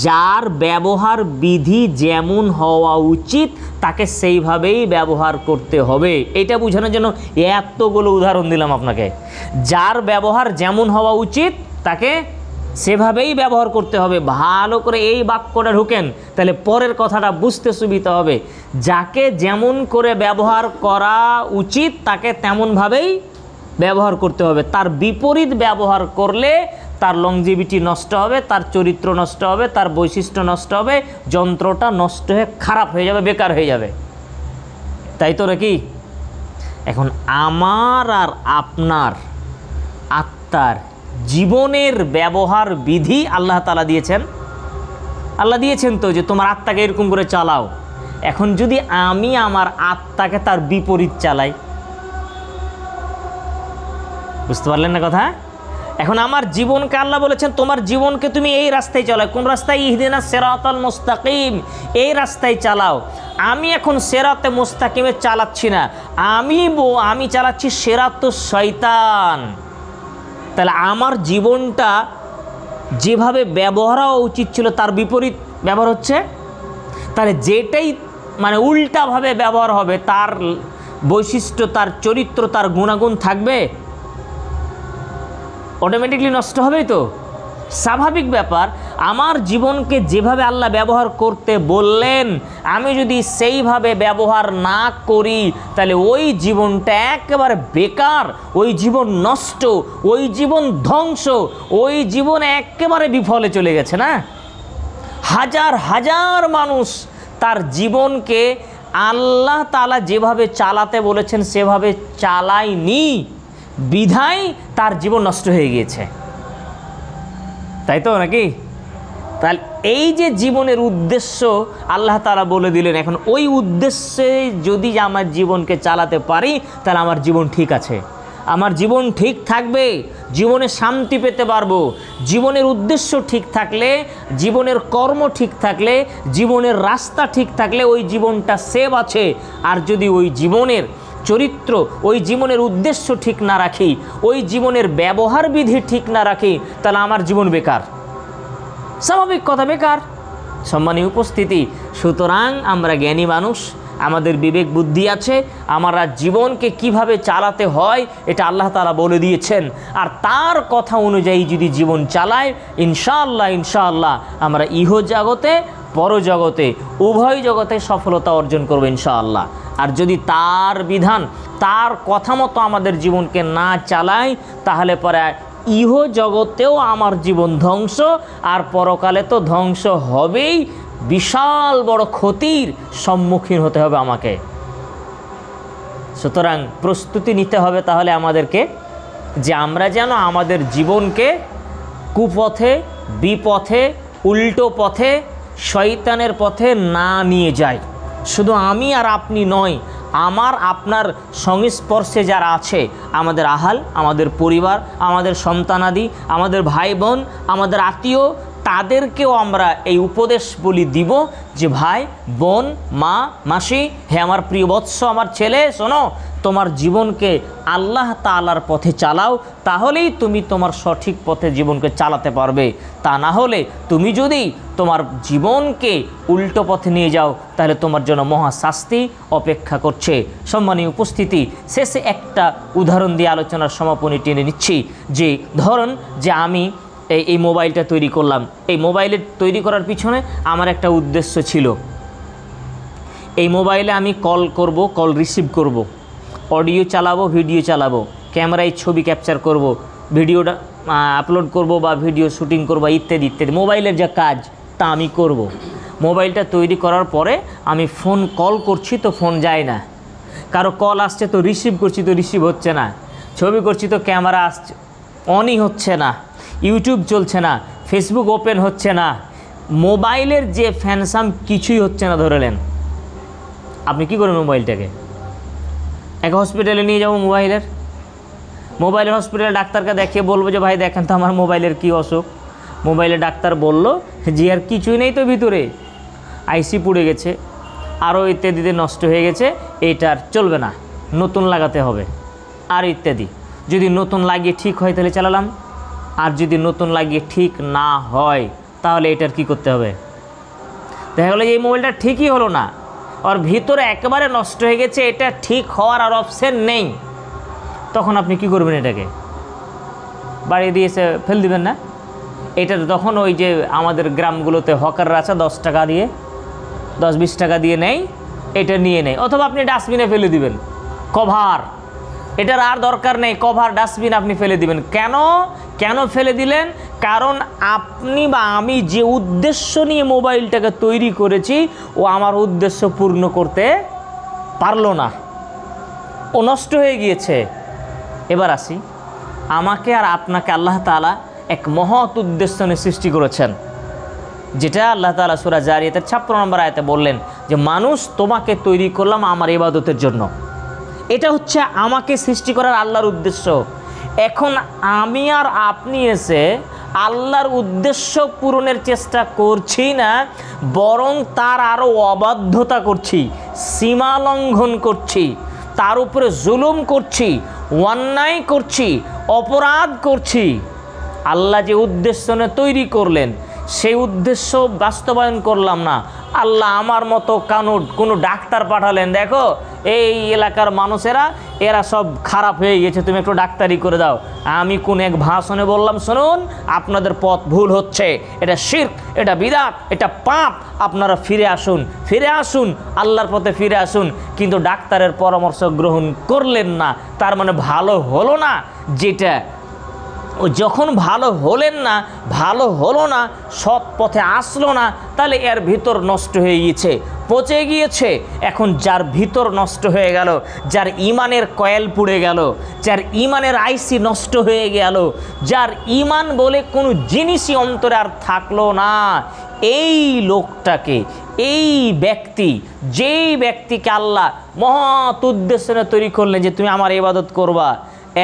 যার ব্যবহার বিধি যেমন হওয়া উচিত তাকে সেইভাবেই ব্যবহার করতে হবে। এটা বোঝানোর জন্য এতগুলো উদাহরণ দিলাম আপনাকে। যার ব্যবহার যেমন হওয়া উচিত তাকে সেভাবেই ব্যবহার করতে হবে। ভালো করে এই বাক্যটা ঢুকেন, তাহলে পরের কথাটা বুঝতে সুবিধা হবে। যাকে যেমন করে ব্যবহার করা উচিত তাকে তেমনভাবেই ব্যবহার করতে হবে। তার বিপরীত ব্যবহার করলে তার লংজিভিটি নষ্ট হবে, তার চরিত্র নষ্ট হবে, তার বৈশিষ্ট্য নষ্ট হবে, যন্ত্রটা নষ্ট হয়ে খারাপ হয়ে যাবে, বেকার হয়ে যাবে, তাই তো নাকি? এখন আমার আর আপনার আত্মার জীবনের ব্যবহার বিধি আল্লাহ তাআলা দিয়েছেন। আল্লাহ দিয়েছেন তো যে তোমার আত্মাকে এরকম করে চালাও। এখন যদি আমি আমার আত্মাকে তার বিপরীত চালাই, বুঝতে পারলেন না কথা? এখন আমার জীবনকে আল্লাহ বলেছেন তোমার জীবনকে তুমি এই রাস্তায় চালাও। কোন রাস্তায়? ইহদিনাস সিরাতাল মুস্তাকিম, এই রাস্তায় চালাও। আমি এখন সিরাতে মুস্তাকিমে চালাচ্ছি না, আমি চালাচ্ছি সিরাতুশ শয়তান। তাহলে আমার জীবনটা যেভাবে ব্যবহার হওয়া উচিত ছিল তার বিপরীত ব্যবহার হচ্ছে। তাহলে যেটাই মানে উল্টাভাবে ব্যবহার হবে তার বৈশিষ্ট্য, তার চরিত্র, তার গুণাগুণ থাকবে, অটোমেটিকলি নষ্ট হবেই তো, স্বাভাবিক ব্যাপার। আমার জীবনকে যেভাবে আল্লাহ ব্যবহার করতে বললেন আমি যদি সেইভাবে ব্যবহার না করি তাহলে ওই জীবনটা একেবারে বেকার, ওই জীবন নষ্ট, ওই জীবন ধ্বংস, ওই জীবন একেবারে বিফলে চলে গেছে না। হাজার হাজার মানুষ তার জীবনকে আল্লাহ তাআলা যেভাবে চালাতে বলেছেন সেভাবে চালায়নি, বিধায় তার জীবন নষ্ট হয়ে গিয়েছে, তাই তো নাকি? তাহলে এই যে জীবনের উদ্দেশ্য আল্লাহ তাআলা বলে দিলেন, এখন ওই উদ্দেশ্যে যদি আমার জীবনকে চালাতে পারি তাহলে আমার জীবন ঠিক আছে, আমার জীবন ঠিক থাকবে, জীবনে শান্তি পেতে পারবো। জীবনের উদ্দেশ্য ঠিক থাকলে, জীবনের কর্ম ঠিক থাকলে, জীবনের রাস্তা ঠিক থাকলে ওই জীবনটা সেভ আছে। আর যদি ওই জীবনের চরিত্র, ওই জীবনের উদ্দেশ্য ঠিক না রাখি, ওই জীবনের ব্যবহার বিধি ঠিক না রাখি তাহলে আমার জীবন বেকার, স্বাভাবিক কথা, বেকার। সম্মানীয় উপস্থিতি, সুতরাং আমরা জ্ঞানী মানুষ, আমাদের বিবেক বুদ্ধি আছে, আমরা জীবনকে কিভাবে চালাতে হয় এটা আল্লাহ তাআলা বলে দিয়েছেন। আর তার কথা অনুযায়ী যদি জীবন চালায় ইনশাআল্লাহ আমরা ইহ জগতে পরজগতে উভয় জগতে সফলতা অর্জন করব ইনশাআল্লাহ। আর যদি তার বিধান, তার কথা মতো আমাদের জীবনকে না চালাই তাহলে পরে ইহ জগতেও আমার জীবন ধ্বংস, আর পরকালে তো ধ্বংস হবেই, বিশাল বড় ক্ষতির সম্মুখীন হতে হবে আমাকে। সুতরাং প্রস্তুতি নিতে হবে তাহলে আমাদেরকে যে আমরা যেন আমাদের জীবনকে কুপথে, বিপথে, উল্টো পথে, শয়তানের পথে না নিয়ে যাই। শুধু আমি আর আপনি নয়, আমার আপনার সংস্পর্শে যারা আছে, আমাদের আহাল, আমাদের পরিবার, আমাদের সন্তানাদি, আমাদের ভাই বোন, আমাদের আত্মীয়, তাদেরকেও আমরা এই উপদেশ বলি দিব যে ভাই বোন, মা মাসি, হে আমার প্রিয় বৎস, আমার ছেলে, শোনো, তোমার জীবনকে আল্লাহ তাআলার পথে চালাও, তাহলেই তুমি তোমার সঠিক পথে জীবনকে চালাতে পারবে। তা না হলে তুমি যদি তোমার জীবনকে উল্টো পথে নিয়ে যাও, তাহলে তোমার জন্য মহা শাস্তি অপেক্ষা করছে। সম্মানীয় উপস্থিতি, শেষে একটা উদাহরণ দিয়ে আলোচনার সমাপনী টেনে নিচ্ছি। যে ধরুন যে আমি এই মোবাইলটা তৈরি করলাম, এই মোবাইলের তৈরি করার পিছনে আমার একটা উদ্দেশ্য ছিল। এই মোবাইলে আমি কল করব, কল রিসিভ করব, অডিও চালাবো, ভিডিও চালাবো, ক্যামেরায় ছবি ক্যাপচার করব, ভিডিওটা আপলোড করব বা ভিডিও শুটিং করব, ইত্যাদি ইত্যাদি। মোবাইলের যা কাজ তা আমি করব। মোবাইলটা তৈরি করার পরে আমি ফোন কল করছি তো ফোন যায় না, কারো কল আসছে তো রিসিভ করছি তো রিসিভ হচ্ছে না, ছবি করছি তো ক্যামেরা আসছে অনই হচ্ছে না, ইউটিউব চলছে না, ফেসবুক ওপেন হচ্ছে না, মোবাইলের যে ফ্যানসাম কিছুই হচ্ছে না। ধরে নেন আপনি কী করবেন? মোবাইলটাকে এক হসপিটালে নিয়ে যাবো, মোবাইলের হসপিটালে ডাক্তারকে দেখিয়ে বলবো যে ভাই দেখেন তো আমার মোবাইলের কী অসুখ। মোবাইলে ডাক্তার বলল যে আর কিছুই নেই তো, ভিতরে আইসি পুড়ে গেছে, আরও ইত্যাদিতে নষ্ট হয়ে গেছে, এটা আর চলবে না, নতুন লাগাতে হবে, আর ইত্যাদি। যদি নতুন লাগিয়ে ঠিক হয় তাহলে চালালাম, আর যদি নতুন লাগিয়ে ঠিক না হয় তাহলে এটার কি করতে হবে? দেখা গেলো যে এই মোবাইলটা ঠিকই হলো না, আর ভিতরে একেবারে নষ্ট হয়ে গেছে, এটা ঠিক হওয়ার আর অপশন নেই। তখন আপনি কি করবেন? এটাকে বাড়ি দিয়ে এসে ফেল দিবেন না? এটা তখন ওই যে আমাদের গ্রামগুলোতে হকাররা আছে, 10 টাকা দিয়ে 10-20 টাকা দিয়ে নেয়, এটা নিয়ে নেয়, অথবা আপনি ডাস্টবিনে ফেলে দিবেন। কভার, এটার আর দরকার নেই, কভার ডাস্টবিন আপনি ফেলে দিবেন। কেন ফেলে দিলেন? কারণ আপনি বা আমি যে উদ্দেশ্য নিয়ে মোবাইলটাকে তৈরি করেছি, ও আমার উদ্দেশ্য পূর্ণ করতে পারলো না, ও নষ্ট হয়ে গিয়েছে। এবার আসি, আমাকে আর আপনাকে আল্লাহ তাআলা এক মহৎ উদ্দেশ্য নিয়ে সৃষ্টি করেছেন, যেটা আল্লাহ তাআলা সূরা জারিয়াতের 56 নম্বর আয়াতে বললেন যে মানুষ তোমাকে তৈরি করলাম আমার ইবাদতের জন্য। এটা হচ্ছে আমাকে সৃষ্টি করার আল্লাহর উদ্দেশ্য। এখন আমি আর আপনি এসে আল্লাহর উদ্দেশ্য পূরণের চেষ্টা করছি না, বরং তার আরও অবাধ্যতা করছি, সীমা লঙ্ঘন করছি, তার উপরে জুলুম করছি, অন্যায় করছি, অপরাধ করছি। আল্লাহ যে উদ্দেশ্য নিয়ে তৈরি করলেন সেই উদ্দেশ্য বাস্তবায়ন করলাম না। আল্লাহ আমার মতো কোনো ডাক্তার পাঠালেন, দেখো এই এলাকার মানুষেরা এরা সব খারাপ হয়ে গেছে, তুমি একটু ডাক্তারি করে দাও। আমি কোন এক ভাষণে বললাম, শুনুন আপনাদের পথ ভুল হচ্ছে, এটা শিরক, এটা বিদআত, এটা পাপ, আপনারা ফিরে আসুন, আল্লাহর পথে ফিরে আসুন। কিন্তু ডাক্তারের পরামর্শ গ্রহণ করলেন না, তার মানে ভালো হলো না। যেটা যখন ভালো হলো না, সৎ পথে আসলো না, তাহলে এর ভিতর নষ্ট হয়ে গিয়েছে, পচে গিয়েছে। এখন যার ভিতর নষ্ট হয়ে গেল, যার ইমানের কয়েল পুড়ে গেল, যার ইমানের আইসি নষ্ট হয়ে গেল, যার ইমান বলে কোনো জিনিসই অন্তরে আর থাকলো না, এই লোকটাকে, যেই ব্যক্তিকে আল্লাহ মহৎ উদ্দেশ্য তৈরি করলেন যে তুমি আমার ইবাদত করবা,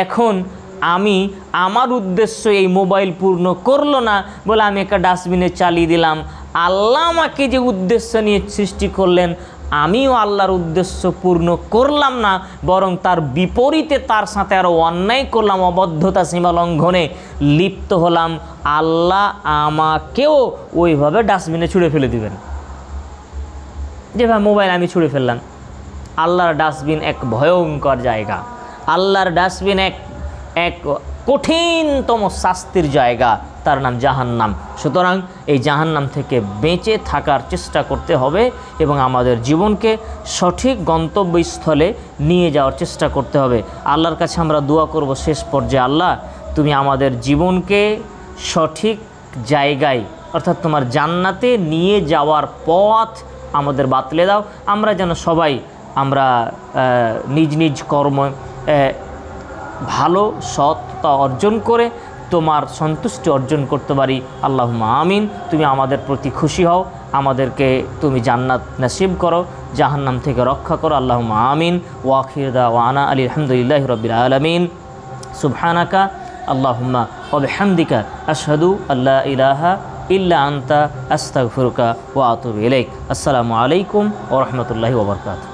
এখন আমার উদ্দেশ্য এই মোবাইল পূর্ণ করলো না বলে আমি একটা ডাস্টবিনে চালিয়ে দিলাম। আল্লাহ আমাকে যে উদ্দেশ্য নিয়ে সৃষ্টি করলেন, আমিও আল্লাহর উদ্দেশ্য পূর্ণ করলাম না, বরং তার বিপরীতে তার সাথে আরও অন্যায় করলাম, অবদ্ধতা সীমা লঙ্ঘনে লিপ্ত হলাম। আল্লাহ আমাকেও ওইভাবে ডাস্টবিনে ছুঁড়ে ফেলে দিবেন, যেভাবে মোবাইল আমি ছুঁড়ে ফেললাম। আল্লাহর ডাস্টবিন এক ভয়ঙ্কর জায়গা, আল্লাহর ডাস্টবিন এক কঠিনতম শাস্তির জায়গা, তার নাম জাহান্নাম। সুতরাং এই জাহান্নাম থেকে বেঁচে থাকার চেষ্টা করতে হবে এবং আমাদের জীবনকে সঠিক গন্তব্যস্থলে নিয়ে যাওয়ার চেষ্টা করতে হবে। আল্লাহর কাছে আমরা দোয়া করব শেষ পর্যায়ে, আল্লাহ তুমি আমাদের জীবনকে সঠিক জায়গায় অর্থাৎ তোমার জান্নাতে নিয়ে যাওয়ার পথ আমাদের বাতলে দাও। আমরা যেন সবাই নিজ নিজ কর্ম ভালো সৎতা অর্জন করে তোমার সন্তুষ্টি অর্জন করতে পারি। আল্লাহুম্মা আমিন। তুমি আমাদের প্রতি খুশি হও, আমাদেরকে তুমি জান্নাত নসিব করো, জাহান্নাম থেকে রক্ষা করো। আল্লাহুম্মা আমিন। ওয়া আখির দাওয়ানা আলহামদুলিল্লাহি রাব্বিল আলামিন। সুবহানাকা আল্লাহুম্মা ওয়া বিহামদিকা আশহাদু আল্লা ইলাহা ইল্লা আনতা আস্তাগফিরুকা ওয়া আতুবু ইলাইক। আসসালামু আলাইকুম ওয়া রাহমাতুল্লাহি ওয়া বারাকাতুহু।